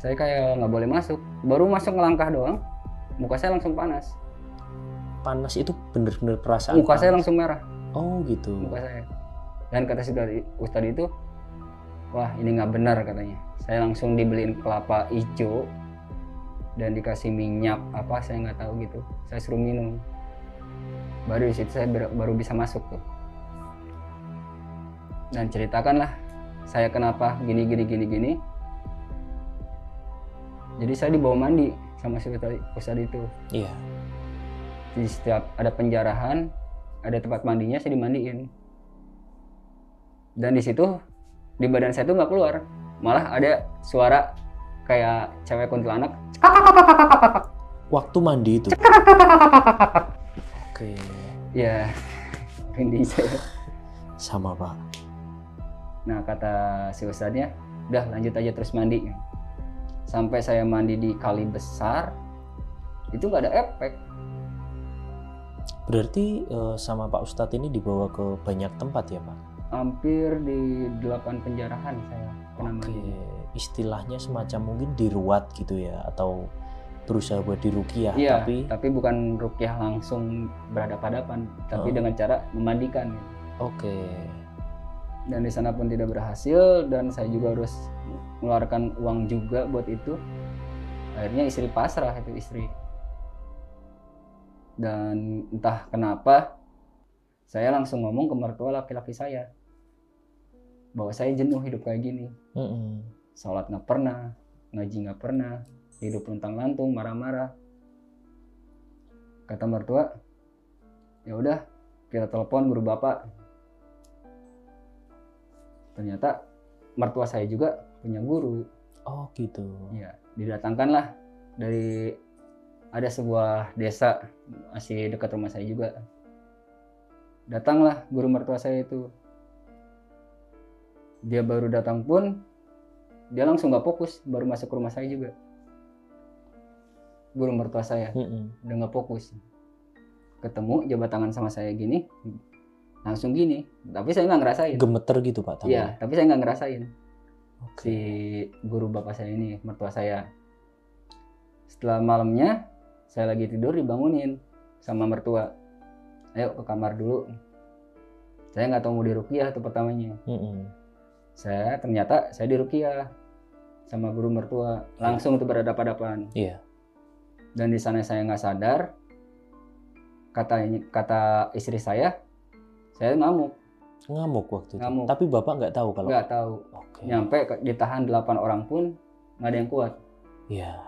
saya kayak nggak boleh masuk. Baru masuk ngelangkah doang, muka saya langsung panas. Panas itu bener-bener perasaan. Muka panas. saya langsung merah. Oh gitu. Muka saya. Dan kata ustadz itu, wah ini nggak benar katanya. Saya langsung dibeliin kelapa hijau dan dikasih minyak apa saya nggak tahu gitu. Saya suruh minum. Baru di situ saya baru bisa masuk tuh. Dan ceritakanlah saya kenapa gini. Jadi saya dibawa mandi sama si ustadz itu. Iya. Di setiap ada penjarahan, ada tempat mandinya, saya dimandiin. Dan di situ di badan saya tuh nggak keluar, malah ada suara kayak cewek kuntilanak. Waktu mandi itu. Oke. Ya, ini saya. Sama Pak. Nah kata si ustadznya, udah lanjut aja terus mandi. Sampai saya mandi di kali besar, itu nggak ada efek. Berarti sama Pak Ustadz ini dibawa ke banyak tempat ya Pak? Hampir di 8 penjarahan saya pernah mandi. Istilahnya semacam mungkin diruat gitu ya, atau berusaha buat diruqyah. Iya, tapi bukan ruqyah langsung berhadapan-hadapan, tapi dengan cara memandikan. Oke. Dan di sana pun tidak berhasil, dan saya juga harus mengeluarkan uang juga buat itu. Akhirnya istri pasrah itu istri. Dan entah kenapa saya langsung ngomong ke mertua laki-laki saya. bahwa saya jenuh hidup kayak gini. Sholat nggak pernah, ngaji nggak pernah, hidup luntang-lantung, marah-marah. Kata mertua, ya udah kita telepon guru bapak. Ternyata mertua saya juga punya guru. Oh gitu. Ya, didatangkanlah dari ada sebuah desa masih dekat rumah saya juga. Datanglah guru mertua saya itu. Dia baru datang pun dia langsung nggak fokus, baru masuk ke rumah saya juga. Guru mertua saya udah nggak fokus. Ketemu jabat tangan sama saya gini, langsung gini. Tapi saya nggak ngerasain. Gemeter gitu Pak? Iya, tapi saya nggak ngerasain. Okay. Si guru bapak saya ini, mertua saya. Setelah malamnya, saya lagi tidur dibangunin sama mertua. Ayo ke kamar dulu. Saya nggak tahu mau diruqyah tuh pertamanya. Ternyata saya diruqyah sama guru mertua. Langsung tuh berhadapan-hadapan. Iya. Dan di sana saya nggak sadar. Kata istri saya ngamuk. Ngamuk waktu itu? Ngamuk. Tapi Bapak nggak tahu kalau? Nggak tahu. Okay. Nyampe ditahan 8 orang pun nggak ada yang kuat. Iya.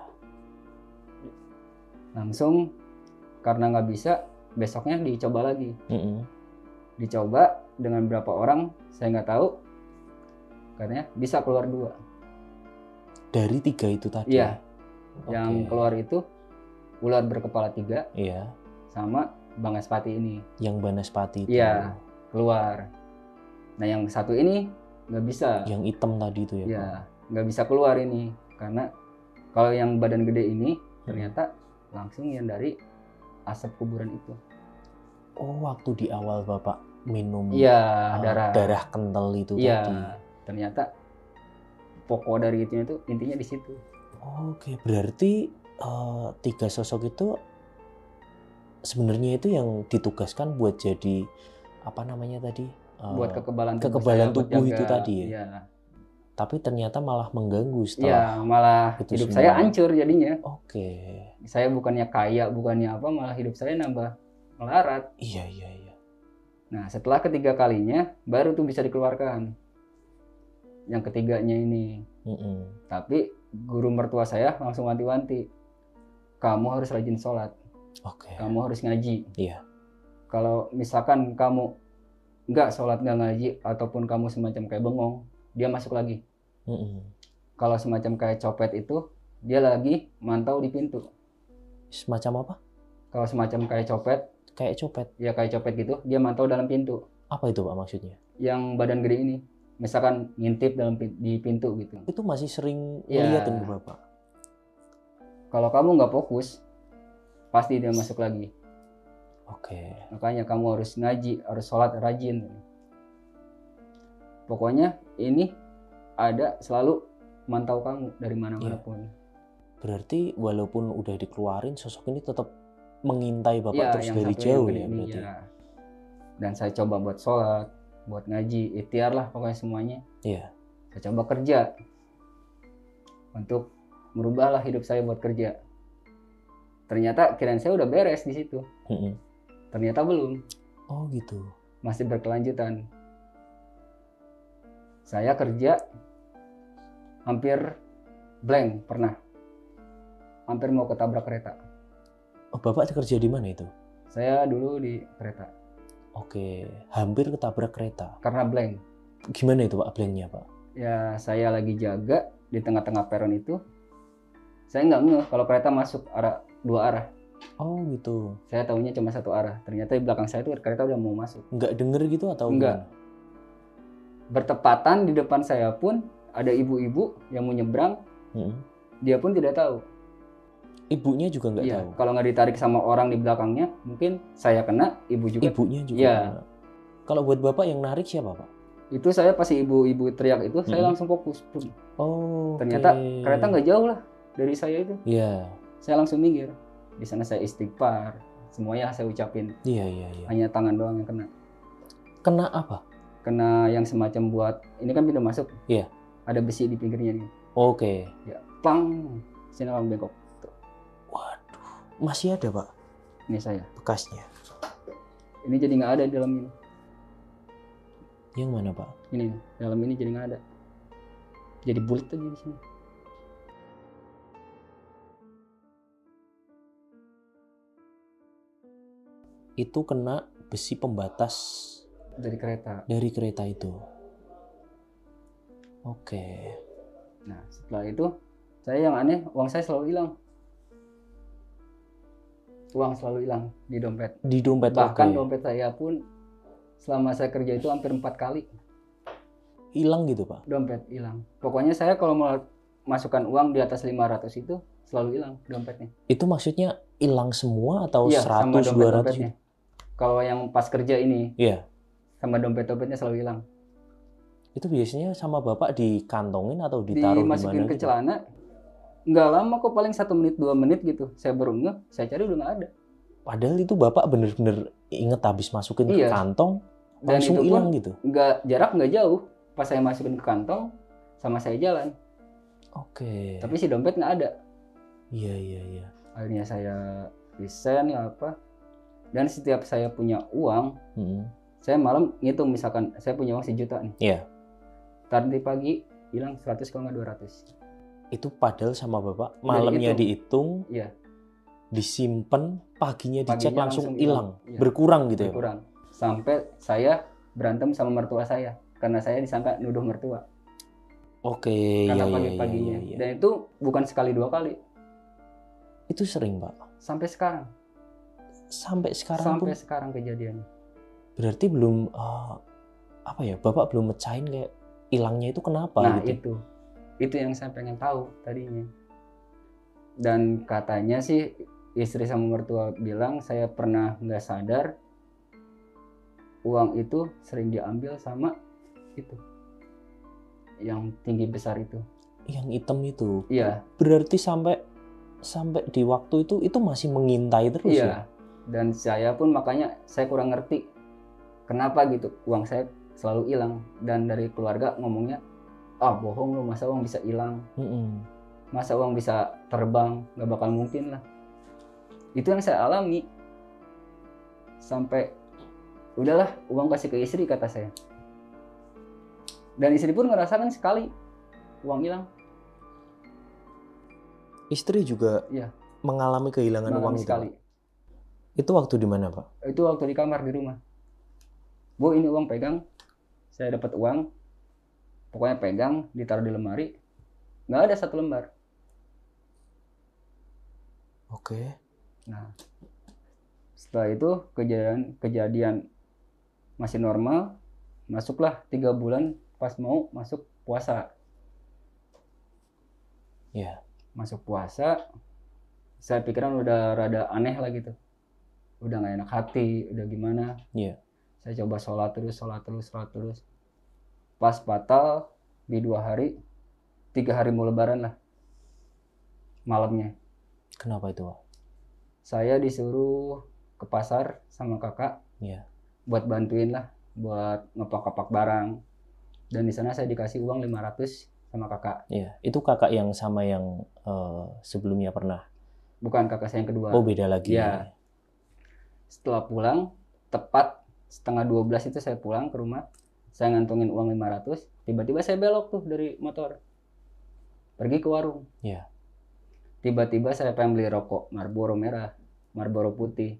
Langsung karena nggak bisa, besoknya dicoba lagi. Dicoba dengan berapa orang saya nggak tahu. Katanya bisa keluar 2. Dari 3 itu tadi? Iya. Okay. Yang keluar itu ular berkepala 3. Iya. Sama Banaspati ini. Yang Banaspati itu? Iya, keluar. Nah yang satu ini nggak bisa. Yang hitam tadi itu ya? Iya, nggak bisa keluar ini. Karena kalau yang badan gede ini ternyata langsung yang dari asap kuburan itu. Oh, waktu di awal Bapak minum darah kental itu tadi? Iya, ternyata pokok dari itu intinya di situ. Oke, berarti 3 sosok itu sebenarnya itu yang ditugaskan buat jadi apa namanya tadi? Buat kekebalan tubuh itu tadi ya? Iya. Tapi ternyata malah mengganggu setelah malah hidup saya hancur jadinya. Oke. Saya bukannya kaya, bukannya apa, malah hidup saya nambah melarat. Iya. Nah setelah ketiga kalinya baru tuh bisa dikeluarkan. Yang ketiganya ini. Tapi guru mertua saya langsung wanti-wanti. Kamu harus rajin sholat. Kamu harus ngaji. Iya. Kalau misalkan kamu nggak sholat, nggak ngaji, ataupun kamu semacam kayak bengong, dia masuk lagi. Kalau semacam kayak copet itu, dia lagi mantau di pintu. Semacam apa? Kalau semacam kayak copet. Kayak copet? Ya kayak copet gitu, dia mantau dalam pintu. Apa itu Pak maksudnya? Yang badan gede ini. Misalkan ngintip di pintu gitu. Itu masih sering ngeliatin ke Bapak? Kalau kamu nggak fokus, pasti dia masuk lagi. Makanya kamu harus ngaji, harus sholat rajin. Pokoknya ini ada selalu mantau kamu dari mana-mana pun. Berarti walaupun udah dikeluarin, sosok ini tetap mengintai Bapak terus dari jauh ya berarti? Ya. Dan saya coba buat sholat, buat ngaji, ikhtiar lah pokoknya semuanya. Iya. Saya coba kerja untuk merubahlah hidup saya buat kerja. Ternyata kirain saya udah beres di situ. Ternyata belum. Oh gitu. Masih berkelanjutan. Saya kerja hampir blank pernah. Hampir mau ketabrak kereta. Oh, Bapak kerja di mana itu? Saya dulu di kereta. Hampir ketabrak kereta. Karena blank. Gimana itu Pak blanknya Pak? Ya saya lagi jaga di tengah-tengah peron itu. Saya nggak ngeh kalau kereta masuk 2 arah. Oh gitu. Saya tahunya cuma 1 arah. Ternyata di belakang saya itu kereta udah mau masuk. Nggak denger gitu atau enggak? Gimana? Bertepatan di depan saya pun ada ibu-ibu yang mau nyebrang. Dia pun tidak tahu. Ibunya juga nggak tahu? Kalau nggak ditarik sama orang di belakangnya, mungkin saya kena, ibu juga. Ibunya juga kena. Kalau buat Bapak yang narik siapa Pak? Itu saya pas ibu-ibu teriak itu, saya langsung fokus. Ternyata kereta nggak jauh lah dari saya itu. Iya. Saya langsung minggir. Di sana saya istighfar, semuanya saya ucapin. Iya. Hanya tangan doang yang kena. Kena apa? Kena yang semacam buat, ini kan pintu masuk. Iya. Ada besi di pinggirnya nih. Ya, pang, sini langsung bengkok. Waduh, masih ada Pak? Ini saya. Bekasnya. Ini jadi nggak ada di dalam ini. Yang mana, Pak? Ini dalam ini jadi nggak ada. Jadi bulat aja di sini. Itu kena besi pembatas Dari kereta itu. Oke. Nah setelah itu saya yang aneh, uang saya selalu hilang. Uang selalu hilang di dompet. Di dompet. Bahkan oke. dompet saya pun selama saya kerja itu hampir 4 kali Hilang gitu, Pak? dompet hilang. Pokoknya saya kalau mau masukkan uang di atas 500 itu selalu hilang dompetnya. Itu maksudnya hilang semua atau Iya, sama 100, 200? dompet-dompetnya. Kalau yang pas kerja ini, Iya. sama dompet-dompetnya selalu hilang. Itu biasanya sama Bapak dikantongin atau ditaruh di mana? Dimasukin ke gitu? celana. Nggak lama kok, paling 1 menit 2 menit gitu. Saya baru ngeh, saya cari udah nggak ada. Padahal itu Bapak bener-bener inget habis masukin ke Iya. kantong, Dan langsung itu pun hilang gitu? jarak nggak jauh. Pas saya masukin ke kantong, sama saya jalan. Oke. Tapi si dompet nggak ada. Iya. Akhirnya saya resign lah apa. Dan setiap saya punya uang, saya malam ngitung, misalkan saya punya uang 1 juta nih. Iya. Tadi pagi hilang 100 kalau nggak 200. Itu padahal sama Bapak malamnya dihitung, Iya. disimpan, paginya dicek Paginya langsung langsung hilang. hilang. Iya. Berkurang gitu ya, Pak? Berkurang. Sampai saya berantem sama mertua saya karena saya disangka nuduh mertua Oke, karena iya. pagi-paginya. Dan itu bukan sekali 2 kali, Itu sering, Pak? sampai sekarang. Sampai sekarang Sampai pun? sekarang kejadian. Berarti belum, apa ya, Bapak belum mecahin kayak hilangnya itu kenapa Nah gitu? itu yang saya pengen tahu tadinya. Dan katanya sih istri sama mertua bilang saya pernah nggak sadar uang itu sering diambil sama itu yang tinggi besar itu. Yang hitam itu? Iya. Berarti sampai di waktu itu masih mengintai terus ya? Iya. Dan saya pun makanya saya kurang ngerti kenapa gitu uang saya selalu hilang. Dan dari keluarga ngomongnya, bohong lu, masa uang bisa hilang, masa uang bisa terbang, nggak bakal mungkin lah. Itu yang saya alami. Sampai udahlah, uang kasih ke istri, kata saya. Dan istri pun ngerasakan sekali uang hilang. Istri juga Iya. mengalami kehilangan uang itu, sekali. Pak? Itu waktu di mana, Pak? Itu waktu di kamar di rumah. Bu, ini uang, pegang. Saya dapat uang. Pokoknya pegang, ditaruh di lemari. Nggak ada 1 lembar. Oke. Nah, setelah itu kejadian masih normal. Masuklah 3 bulan pas mau masuk puasa. Iya. Masuk puasa, saya pikiran udah rada aneh lah gitu. Udah nggak enak hati, udah gimana. Iya. Saya coba sholat terus. Pas batal di 2 hari, 3 hari mau lebaran lah. Malamnya. Kenapa itu, Pak? Saya disuruh ke pasar sama kakak. Iya. Buat bantuin lah, buat ngepak-kepak barang. Dan di sana saya dikasih uang 500 sama kakak. Iya. Itu kakak yang sama yang sebelumnya pernah? Bukan, kakak saya yang kedua. Oh, beda lagi. Iya. Setelah pulang, tepat setengah 12 itu saya pulang ke rumah. Saya ngantongin uang 500, tiba-tiba saya belok tuh dari motor. Pergi ke warung. Iya. Tiba-tiba saya pengen beli rokok, Marlboro merah, Marlboro putih,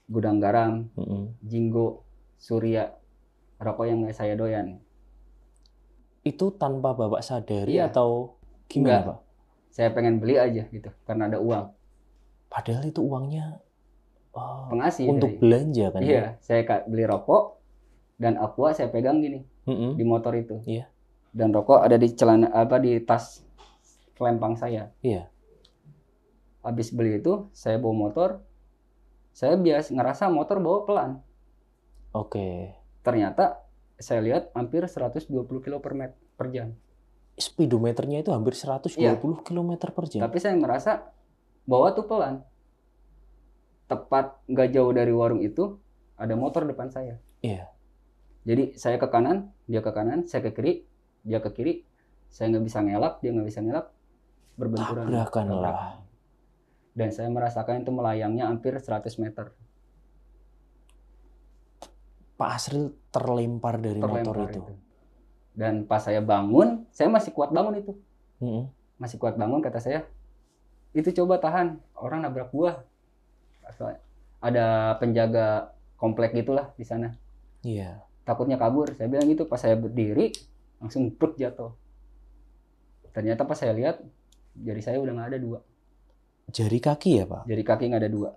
Gudang Garam, Jinggo, Surya, rokok yang nggak saya doyan. Itu tanpa Bapak sadari Iya. atau gimana, Enggak. Pak? Saya pengen beli aja gitu, karena ada uang. Padahal itu uangnya Pengasih untuk dari- belanja kan? Iya, saya beli rokok dan aqua saya pegang gini di motor itu. Iya. Dan rokok ada di celana di tas kelempang saya. Iya. Habis beli itu, saya bawa motor. Saya biasa ngerasa motor bawa pelan. Oke. Ternyata saya lihat hampir 120 km per jam. Speedometernya itu hampir 120 km per jam. Tapi saya merasa bawa tuh pelan. Tepat nggak jauh dari warung itu, ada motor depan saya. Iya. Jadi saya ke kanan, dia ke kanan, saya ke kiri, dia ke kiri. Saya nggak bisa ngelak, dia nggak bisa ngelak. Berbenturan. Tabrakan lah. Dan saya merasakan itu melayangnya hampir 100 meter. Pak Asril terlempar dari motor terlempar itu. Dan pas saya bangun, saya masih kuat bangun itu. Masih kuat bangun, kata saya, itu coba tahan, orang nabrak gua. Ada penjaga komplek gitulah di sana. Iya. Takutnya kabur, saya bilang gitu. Pas saya berdiri, langsung bruk jatuh. Ternyata pas saya lihat, jari saya udah nggak ada 2. Jari kaki ya, Pak? Jari kaki nggak ada 2.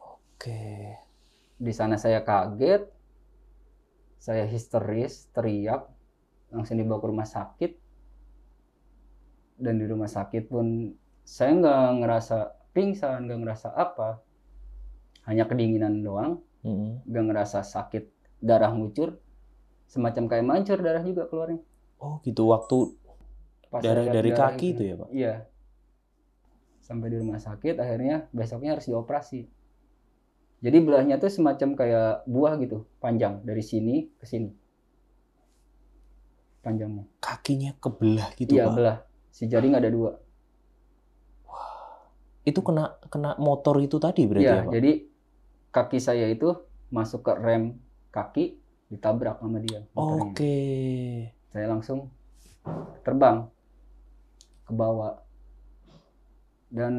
Oke. Di sana saya kaget, saya histeris, teriak, langsung dibawa ke rumah sakit. Dan di rumah sakit pun saya nggak ngerasa pingsan, nggak ngerasa apa, hanya kedinginan doang, nggak ngerasa sakit, darah ngucur, semacam kayak mancur darah juga keluarnya. Oh gitu, waktu Pas darah dari darah kaki itu ya, Pak? Iya. Sampai di rumah sakit, akhirnya besoknya harus dioperasi. Jadi belahnya tuh semacam kayak buah gitu, panjang dari sini ke sini. Panjangnya. Kakinya kebelah gitu, Iya, Pak? Iya, belah. Si jari nggak ada 2. Wah. Itu kena motor itu tadi berarti Iya, ya, Pak? jadi kaki saya itu masuk ke rem kaki, ditabrak sama dia. Oke. Saya langsung terbang ke bawah. Dan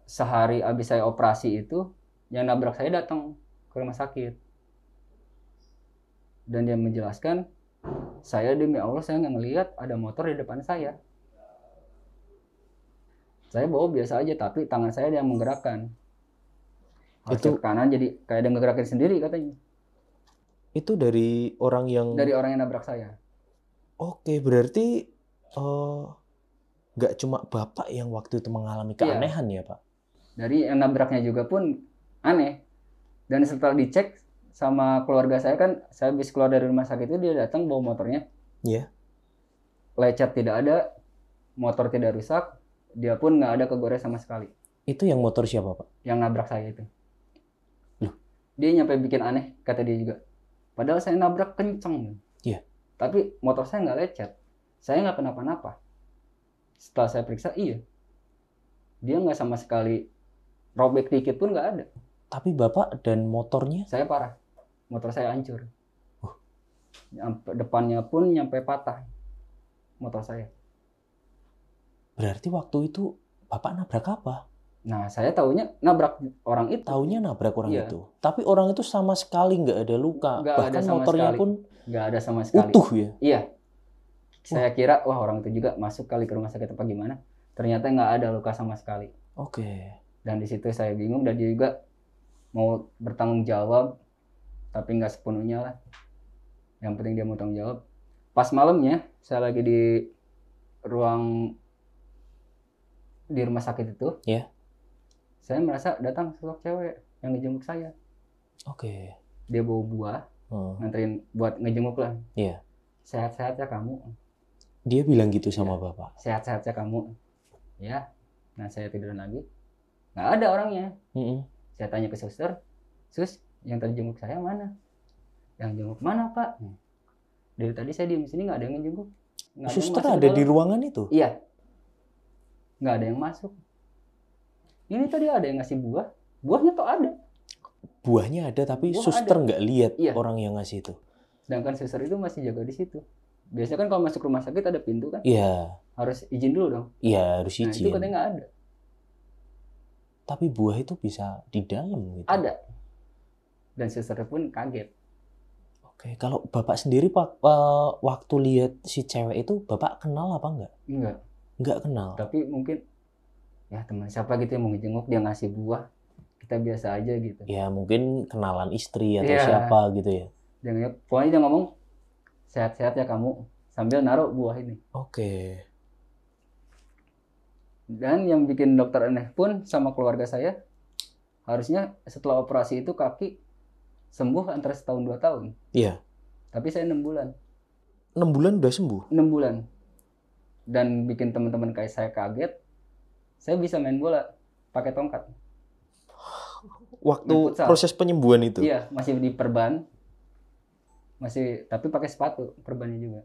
sehari abis saya operasi itu, yang nabrak saya datang ke rumah sakit. Dan dia menjelaskan, saya demi Allah saya nggak ngelihat ada motor di depan saya. Saya bawa biasa aja, tapi tangan saya yang menggerakkan. Harus Itu ke kanan, jadi kayak ada ngegerakin sendiri katanya. Itu dari orang yang... Dari orang yang nabrak saya. Oke, berarti nggak cuma Bapak yang waktu itu mengalami keanehan ya, Pak? Dari yang nabraknya juga pun aneh. Dan setelah dicek sama keluarga saya, kan saya habis keluar dari rumah sakit itu, dia datang bawa motornya. Iya. Lecet tidak ada, motor tidak rusak, dia pun nggak ada kegores sama sekali. Itu yang motor siapa, Pak? Yang nabrak saya itu. Loh? Dia nyampe bikin aneh, kata dia juga. Padahal saya nabrak kenceng. Iya. Tapi motor saya nggak lecet. Saya nggak kenapa-napa. Setelah saya periksa, iya. Dia nggak sama sekali robek dikit pun nggak ada. Tapi Bapak dan motornya? Saya parah. Motor saya hancur. Depannya pun nyampe patah. Motor saya. Berarti waktu itu Bapak nabrak apa? Nah, saya taunya nabrak orang itu. Taunya nabrak orang Iya. itu. Tapi orang itu sama sekali nggak ada luka. Nggak Bahkan ada sama motornya sekali. pun Nggak ada sama sekali. utuh ya? Iya. Saya kira, wah orang itu juga masuk kali ke rumah sakit apa gimana. Ternyata nggak ada luka sama sekali. Oke. Dan di situ saya bingung, dan dia juga mau bertanggung jawab, tapi nggak sepenuhnya lah. Yang penting dia mau tanggung jawab. Pas malamnya, saya lagi di ruang di rumah sakit itu. Ya. Saya merasa datang sosok cewek yang ngejenguk saya. Oke. Dia bawa buah, nganterin buat ngejenguk lah. Iya. Sehat-sehat ya kamu. Dia bilang gitu sama Bapak? Sehat-sehat ya kamu. Ya. Nah, saya tiduran lagi. Nggak ada orangnya. Saya tanya ke suster, "Sus, yang tadi jenguk saya mana?" "Yang jenguk mana, Pak?" "Dari tadi saya diem sini nggak ada yang jenguk." Suster ada di ruangan itu? Iya. Nggak ada yang masuk. Ini tadi ada yang ngasih buah. Buahnya tuh ada. Buahnya ada, tapi Buah suster ada. nggak lihat Iya. orang yang ngasih itu? Sedangkan suster itu masih jaga di situ. Biasanya kan kalau masuk rumah sakit ada pintu kan? Iya. Harus izin dulu dong. Iya, harus Nah, itu izin. katanya nggak ada. Tapi buah itu bisa di dalam gitu? Ada. Dan suster pun kaget. Oke, kalau Bapak sendiri Pak, waktu lihat si cewek itu, Bapak kenal apa enggak? Enggak. Enggak kenal. Tapi mungkin ya teman siapa gitu yang mau ngejenguk, dia ngasih buah, kita biasa aja gitu. Ya mungkin kenalan istri atau Iya. siapa gitu ya. Pokoknya dia ngomong sehat-sehat ya kamu, sambil naruh buah ini. Oke. Dan yang bikin dokter aneh pun sama keluarga saya, harusnya setelah operasi itu kaki sembuh antara setahun 2 tahun. Iya. Tapi saya 6 bulan. 6 bulan udah sembuh? 6 bulan. Dan bikin teman-teman kayak saya kaget, saya bisa main bola pakai tongkat. Waktu Main futsal. proses penyembuhan itu? Iya, masih di perban. Masih, tapi pakai sepatu perbannya juga.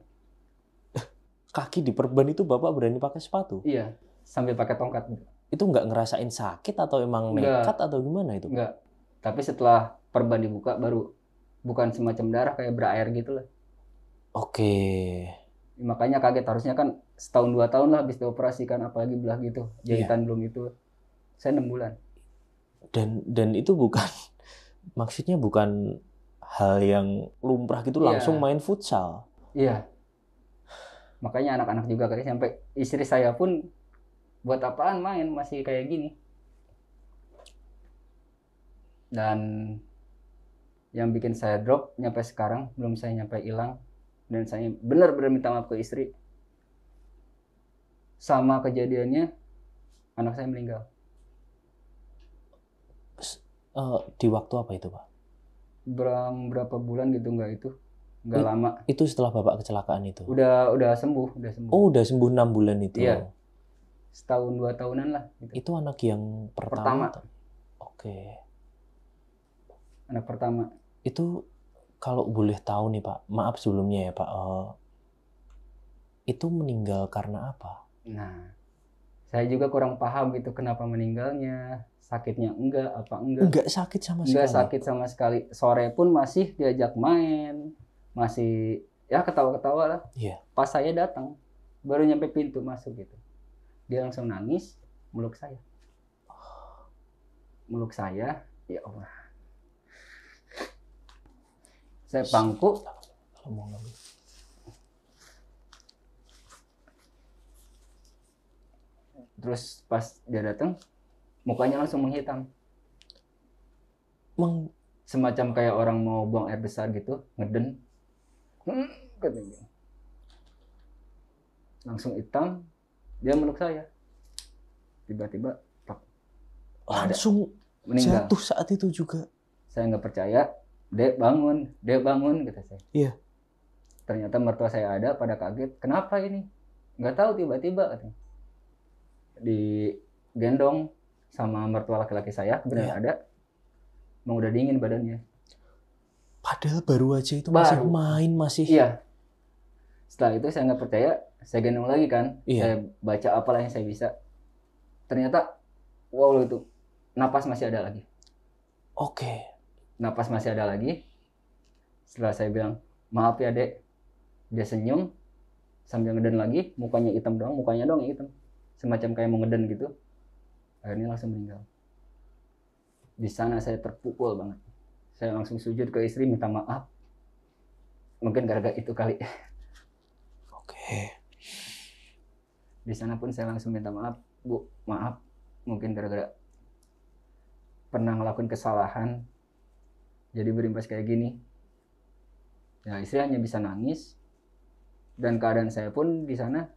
Kaki di perban itu Bapak berani pakai sepatu? Iya, sambil pakai tongkat. Itu nggak ngerasain sakit atau emang Nggak. nekat atau gimana itu? Enggak. Tapi setelah perban dibuka baru bukan semacam darah, kayak berair gitu lah. Oke. Makanya kaget, harusnya kan setahun 2 tahun lah habis dioperasikan, apalagi belah gitu, jahitan belum itu. Saya 6 bulan. Dan itu bukan maksudnya bukan hal yang lumrah gitu, Iya. langsung main futsal. Iya. Makanya anak-anak juga kali, sampai istri saya pun buat apaan main masih kayak gini. Dan yang bikin saya drop nyampe sekarang belum saya nyampe hilang, dan saya benar-benar minta maaf ke istri. Sama kejadiannya anak saya meninggal. Di waktu apa itu, Pak? Berapa bulan gitu, nggak lama. Itu setelah Bapak kecelakaan itu? Udah sembuh. Oh, udah sembuh 6 bulan itu? Iya. Setahun 2 tahunan lah gitu. Itu anak yang pertama? Oke. Anak pertama. Itu kalau boleh tahu nih Pak, maaf sebelumnya ya Pak, itu meninggal karena apa? Nah, saya juga kurang paham itu kenapa meninggalnya. Sakitnya enggak, apa enggak? Enggak sakit sama sekali? Enggak sakit sama sekali. Sore pun masih diajak main. Masih ya ketawa-ketawa lah. Iya. Pas saya datang, baru nyampe pintu masuk gitu, dia langsung nangis, meluk saya. Ya Allah. Saya pangku. Terus pas dia datang, mukanya langsung menghitam. Semacam kayak orang mau buang air besar gitu, ngeden. Katanya. Langsung hitam, dia meluk saya. Tiba-tiba langsung meninggal. Jatuh saat itu juga. Saya nggak percaya. Dek bangun, kata saya. Iya. Ternyata mertua saya ada, pada kaget. Kenapa ini? Nggak tahu, tiba-tiba katanya. Digendong sama mertua laki-laki saya, kebenaran ada. Emang udah dingin badannya. Padahal baru aja itu masih main, masih. Iya. Setelah itu saya nggak percaya, saya gendong lagi kan. Iya. Saya baca apalah yang saya bisa. Ternyata, wow itu, napas masih ada lagi. Oke. Napas masih ada lagi. Setelah saya bilang, maaf ya dek. Dia senyum, sambil ngeden lagi, mukanya hitam doang, mukanya doang yang hitam. Semacam kayak mau ngeden gitu. Akhirnya langsung meninggal. Di sana saya terpukul banget. Saya langsung sujud ke istri, minta maaf. Mungkin gara-gara itu kali. Oke. Di sana pun saya langsung minta maaf. Bu, maaf. Mungkin gara-gara pernah ngelakuin kesalahan, jadi berimbas kayak gini. Ya, istri hanya bisa nangis. Dan keadaan saya pun di sana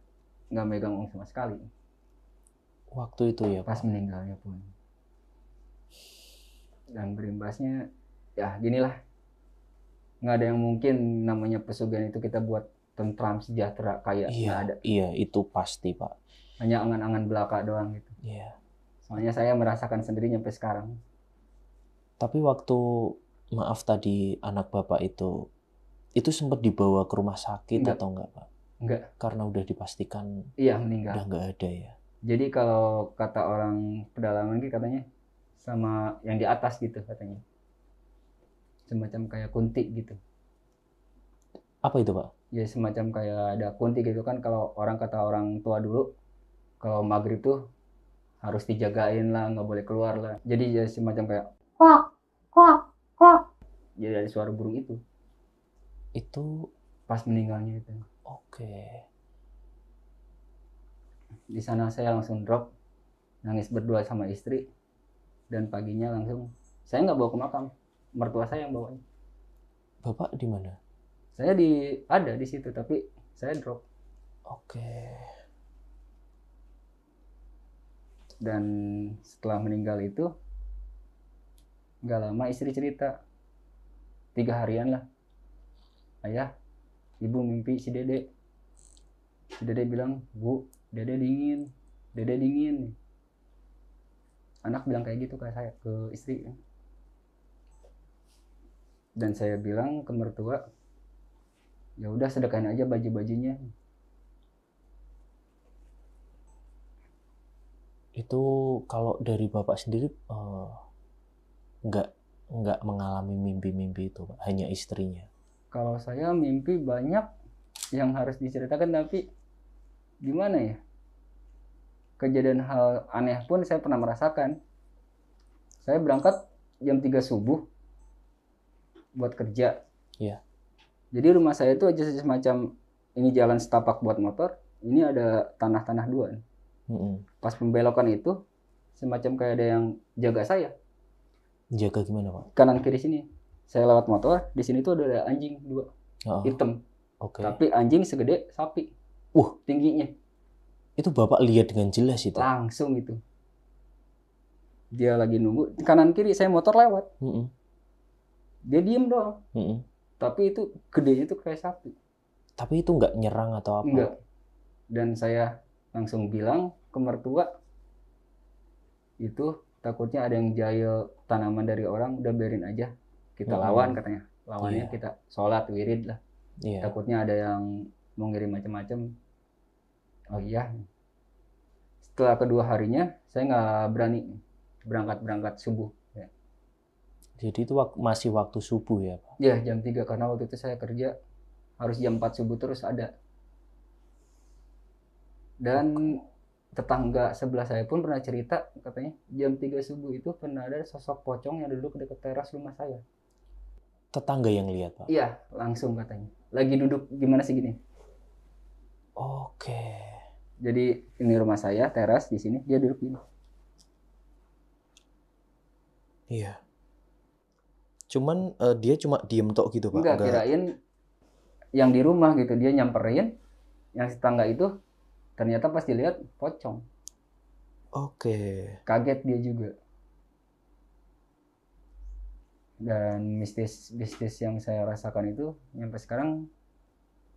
nggak megang uang sama sekali. Waktu itu ya, pas Pak? Meninggalnya pun. Dan berimbasnya, ya ginilah. Nggak ada yang mungkin namanya pesugihan itu kita buat tentram, sejahtera, kaya. Nggak ada. Iya, itu pasti, Pak. Hanya angan-angan belaka doang gitu. Iya. Soalnya saya merasakan sendiri sampai sekarang. Tapi waktu, maaf tadi, anak Bapak itu sempat dibawa ke rumah sakit atau enggak, Pak? Enggak. Karena udah dipastikan meninggal. Udah nggak ada ya? Jadi kalau kata orang pedalaman gitu katanya, sama yang di atas gitu katanya. Semacam kayak kunti gitu. Apa itu, Pak? Ya semacam kayak ada kunti gitu kan, kalau kata orang tua dulu, kalau maghrib tuh harus dijagain lah, nggak boleh keluar lah. Jadi ya semacam kayak kuak. Jadi ada suara burung itu. Itu pas meninggalnya itu. Oke. Di sana saya langsung drop, nangis berdua sama istri, dan paginya langsung saya nggak bawa ke makam, mertua saya yang bawa. Bapak di mana? Saya ada di situ, tapi saya drop. Oke. Dan setelah meninggal itu nggak lama istri cerita, 3 harian lah, ayah, ibu mimpi si Dede. Si Dede bilang, Bu, Dede dingin. Anak bilang kayak gitu ke saya, ke istri. Dan saya bilang ke mertua, ya udah sedekahin aja baju-bajunya. Itu kalau dari Bapak sendiri nggak nggak mengalami mimpi-mimpi itu, Pak? Hanya istrinya? Kalau saya mimpi banyak yang harus diceritakan, tapi gimana ya? Kejadian hal aneh pun saya pernah merasakan. Saya berangkat jam 3 subuh buat kerja. Iya. Jadi rumah saya itu aja semacam ini jalan setapak buat motor, ini ada tanah-tanah dua. Pas pembelokan itu semacam kayak ada yang jaga saya. Jaga gimana, Pak? Kanan kiri sini. Saya lewat motor, di sini tuh ada anjing dua, hitam. Oke. Tapi anjing segede sapi. Tingginya. Itu Bapak lihat dengan jelas itu? Langsung itu. Dia lagi nunggu, kanan kiri saya motor lewat. Dia diem doang. Tapi itu gedenya tuh kayak sapi. Tapi itu nggak nyerang atau apa? Enggak. Dan saya langsung bilang ke mertua, itu takutnya ada yang jahil tanaman dari orang, udah biarin aja. Kita lawan katanya. Lawannya kita sholat, wirid lah. Takutnya ada yang mau ngirim macam-macam. Oh iya. Setelah kedua harinya, saya nggak berani berangkat subuh. Ya. Jadi itu masih waktu subuh ya, Pak? Ya, jam 3. Karena waktu itu saya kerja harus jam 4 subuh terus ada. Dan tetangga sebelah saya pun pernah cerita, katanya jam 3 subuh itu pernah ada sosok pocong yang duduk dekat teras rumah saya. Tetangga yang lihat, Pak? Iya, langsung katanya. Lagi duduk gimana sih gini. Oke. Jadi ini rumah saya, teras di sini, dia duduk gini. Iya. Cuman dia cuma diem tok gitu, Pak? Enggak, kirain yang di rumah gitu, dia nyamperin, yang tetangga itu ternyata pas dilihat pocong. Oke. Kaget dia juga. Dan mistis yang saya rasakan itu sampai sekarang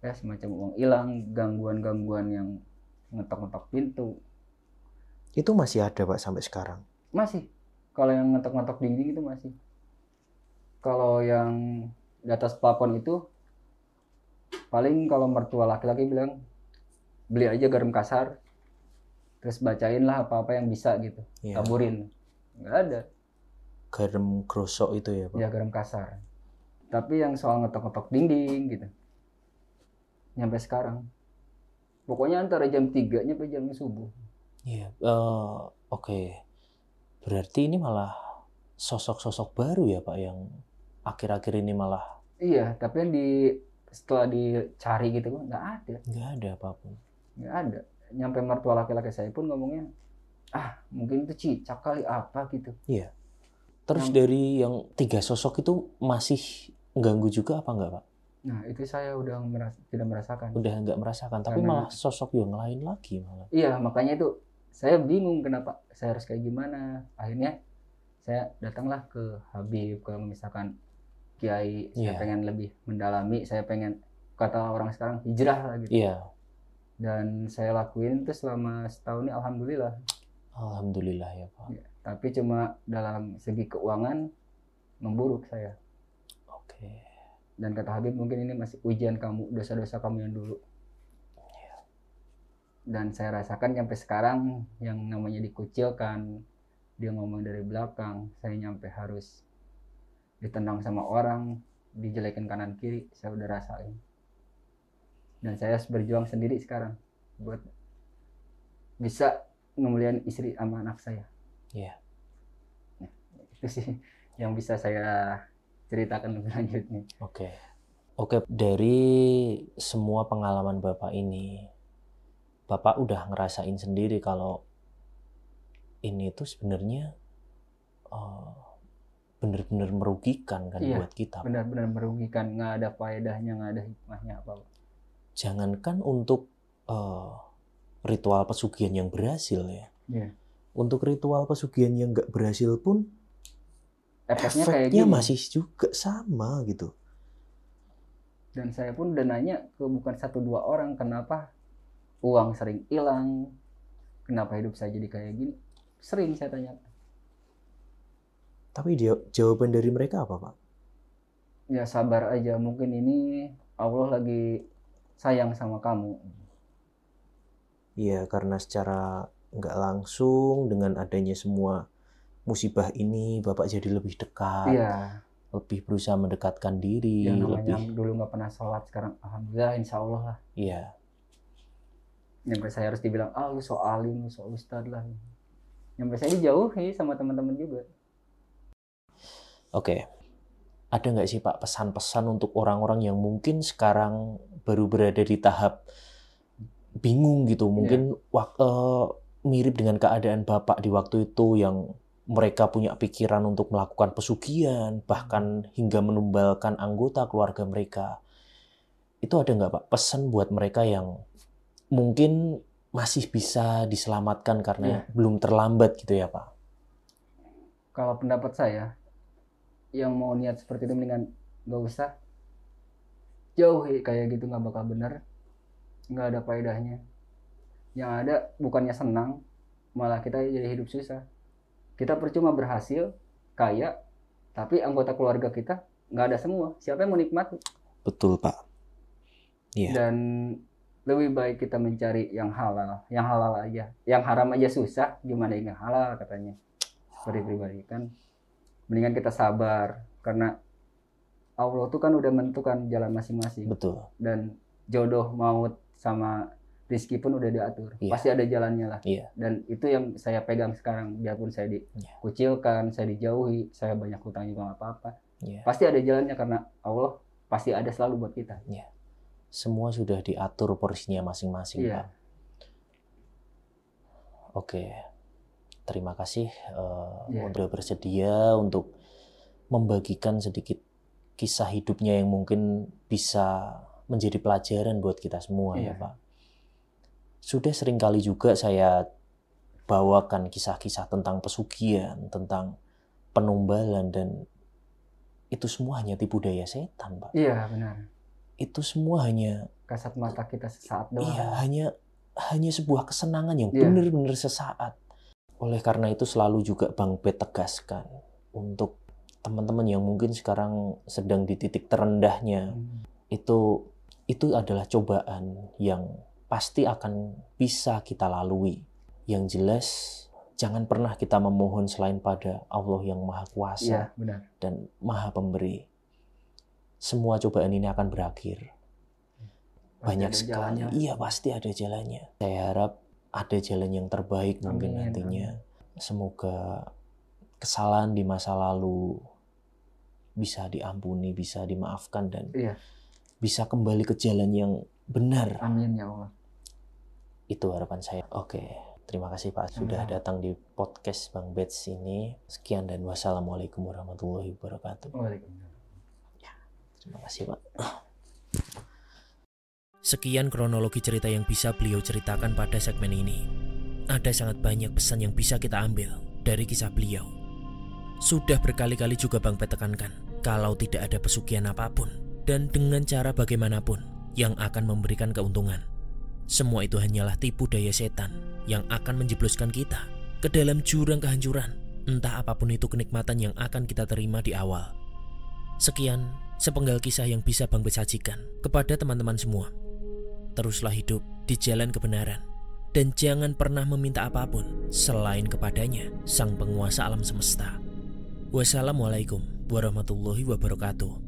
ya semacam uang hilang, gangguan-gangguan yang ngetok-ngetok pintu. Itu masih ada, Pak, sampai sekarang? Masih. Kalau yang ngetok-ngetok dinding itu masih. Kalau yang di atas plafon itu paling kalau mertua laki-laki bilang beli aja garam kasar, terus bacain lah apa-apa yang bisa gitu, taburin. Nggak ada. Garam grosok itu ya, Pak? Ya, garam kasar. Tapi yang soal ngetok-ngetok dinding gitu, nyampe sekarang. Pokoknya antara jam 3 sampai jam subuh. Iya. Oke. Berarti ini malah sosok-sosok baru ya, Pak, yang akhir-akhir ini malah... Iya, tapi yang setelah dicari gitu nggak ada. Nggak ada apapun. Nggak ada. Nyampe mertua laki-laki saya pun ngomongnya, mungkin itu cicak kali apa gitu. Iya. Terus dari yang 3 sosok itu masih ganggu juga apa enggak, Pak? Nah, itu saya udah tidak merasakan. Udah nggak merasakan, tapi malah sosok yang lain lagi malah. Iya, makanya itu saya bingung kenapa saya harus kayak gimana. Akhirnya saya datanglah ke Habib, ke misalkan Kiai. Saya pengen lebih mendalami, saya pengen, kata orang sekarang, hijrah lah gitu. Iya. Dan saya lakuin itu selama setahun ini, alhamdulillah. Alhamdulillah ya, Pak. Ya, tapi cuma dalam segi keuangan memburuk saya. Oke. Dan kata Habib, mungkin ini masih ujian kamu, dosa-dosa kamu yang dulu. Dan saya rasakan sampai sekarang yang namanya dikucilkan, dia ngomong dari belakang, saya nyampe harus ditendang sama orang, dijelekin kanan kiri, saya udah rasain. Dan saya harus berjuang sendiri sekarang buat bisa ngemuliain istri sama anak saya. Iya. Nah, itu sih yang bisa saya ceritakan lebih lanjutnya. Oke, dari semua pengalaman Bapak ini, Bapak udah ngerasain sendiri kalau ini tuh sebenarnya benar-benar merugikan kan buat kita. Benar-benar merugikan, nggak ada faedahnya, nggak ada hikmahnya apa-apa. Jangankan untuk ritual pesugihan yang berhasil ya. Untuk ritual pesugihan yang nggak berhasil pun efeknya kayak gini. Masih juga sama gitu. Dan saya pun udah nanya ke bukan 1-2 orang, kenapa uang sering hilang, kenapa hidup saya jadi kayak gini, sering saya tanya. Tapi jawaban dari mereka apa, Pak? Ya sabar aja, mungkin ini Allah lagi sayang sama kamu. Iya, karena secara nggak langsung dengan adanya semua musibah ini Bapak jadi lebih dekat, Iya. lebih berusaha mendekatkan diri, Yang namanya lebih. dulu nggak pernah sholat, sekarang alhamdulillah insya Allah lah. Iya, Nyampe saya harus dibilang, lu so alim, lu so ustad lah. Nyampe saya dijauhi sama teman-teman juga. oke. Ada nggak sih Pak pesan-pesan untuk orang-orang yang mungkin sekarang baru berada di tahap bingung gitu, mungkin mirip dengan keadaan Bapak di waktu itu, yang mereka punya pikiran untuk melakukan pesugihan, bahkan hingga menumbalkan anggota keluarga mereka. Itu ada nggak Pak pesan buat mereka yang mungkin masih bisa diselamatkan karena belum terlambat gitu ya Pak? Kalau pendapat saya, yang mau niat seperti itu mendingan nggak usah, jauhi, kayak gitu nggak bakal bener, nggak ada faedahnya. Yang ada bukannya senang, malah kita jadi hidup susah. Kita percuma berhasil, kaya, tapi anggota keluarga kita nggak ada semua. Siapa yang mau nikmati? Betul Pak. Iya. Dan lebih baik kita mencari yang halal aja. Yang haram aja susah, gimana yang halal katanya. Seperti pribadi kan. Mendingan kita sabar, karena Allah tuh kan udah menentukan jalan masing-masing. Betul. Dan jodoh, maut, sama rezeki pun udah diatur. Iya. Pasti ada jalannya lah. Iya. Dan itu yang saya pegang sekarang. Biarpun saya dikucilkan, saya dijauhi, saya banyak hutang juga nggak apa-apa. Iya. Pasti ada jalannya, karena Allah pasti ada selalu buat kita. Iya. Semua sudah diatur porsinya masing-masing Iya. Pak. Oke. Terima kasih udah bersedia untuk membagikan sedikit kisah hidupnya yang mungkin bisa menjadi pelajaran buat kita semua ya Pak. Sudah seringkali juga saya bawakan kisah-kisah tentang pesugihan, tentang penumbalan, dan itu semua hanya tipu daya setan Pak. Iya benar. Itu semua hanya Kasat mata kita sesaat doang. iya, hanya sebuah kesenangan yang benar-benar sesaat. Oleh karena itu selalu juga Bang Bet tegaskan untuk teman-teman yang mungkin sekarang sedang di titik terendahnya, itu adalah cobaan yang pasti akan bisa kita lalui. Yang jelas jangan pernah kita memohon selain pada Allah yang Maha Kuasa dan Maha Pemberi. Semua cobaan ini akan berakhir. Banyak sekali. Iya, pasti ada jalannya. Saya harap ada jalan yang terbaik mungkin nantinya. Semoga kesalahan di masa lalu bisa diampuni, bisa dimaafkan, dan bisa kembali ke jalan yang benar. Amin ya Allah. Itu harapan saya. Oke, terima kasih Pak sudah datang di podcast Bang Bets ini. Sekian dan wassalamualaikum warahmatullahi wabarakatuh. Waalaikumsalam. Ya, terima kasih Pak. Sekian kronologi cerita yang bisa beliau ceritakan pada segmen ini. Ada sangat banyak pesan yang bisa kita ambil dari kisah beliau. Sudah berkali-kali juga Bang Bet tekankan, kalau tidak ada pesugihan apapun dan dengan cara bagaimanapun yang akan memberikan keuntungan, semua itu hanyalah tipu daya setan yang akan menjebloskan kita ke dalam jurang kehancuran, entah apapun itu kenikmatan yang akan kita terima di awal. Sekian sepenggal kisah yang bisa Bang Bet sajikan kepada teman-teman semua. Teruslah hidup di jalan kebenaran dan jangan pernah meminta apapun selain kepadanya, Sang Penguasa alam semesta. Wassalamualaikum warahmatullahi wabarakatuh.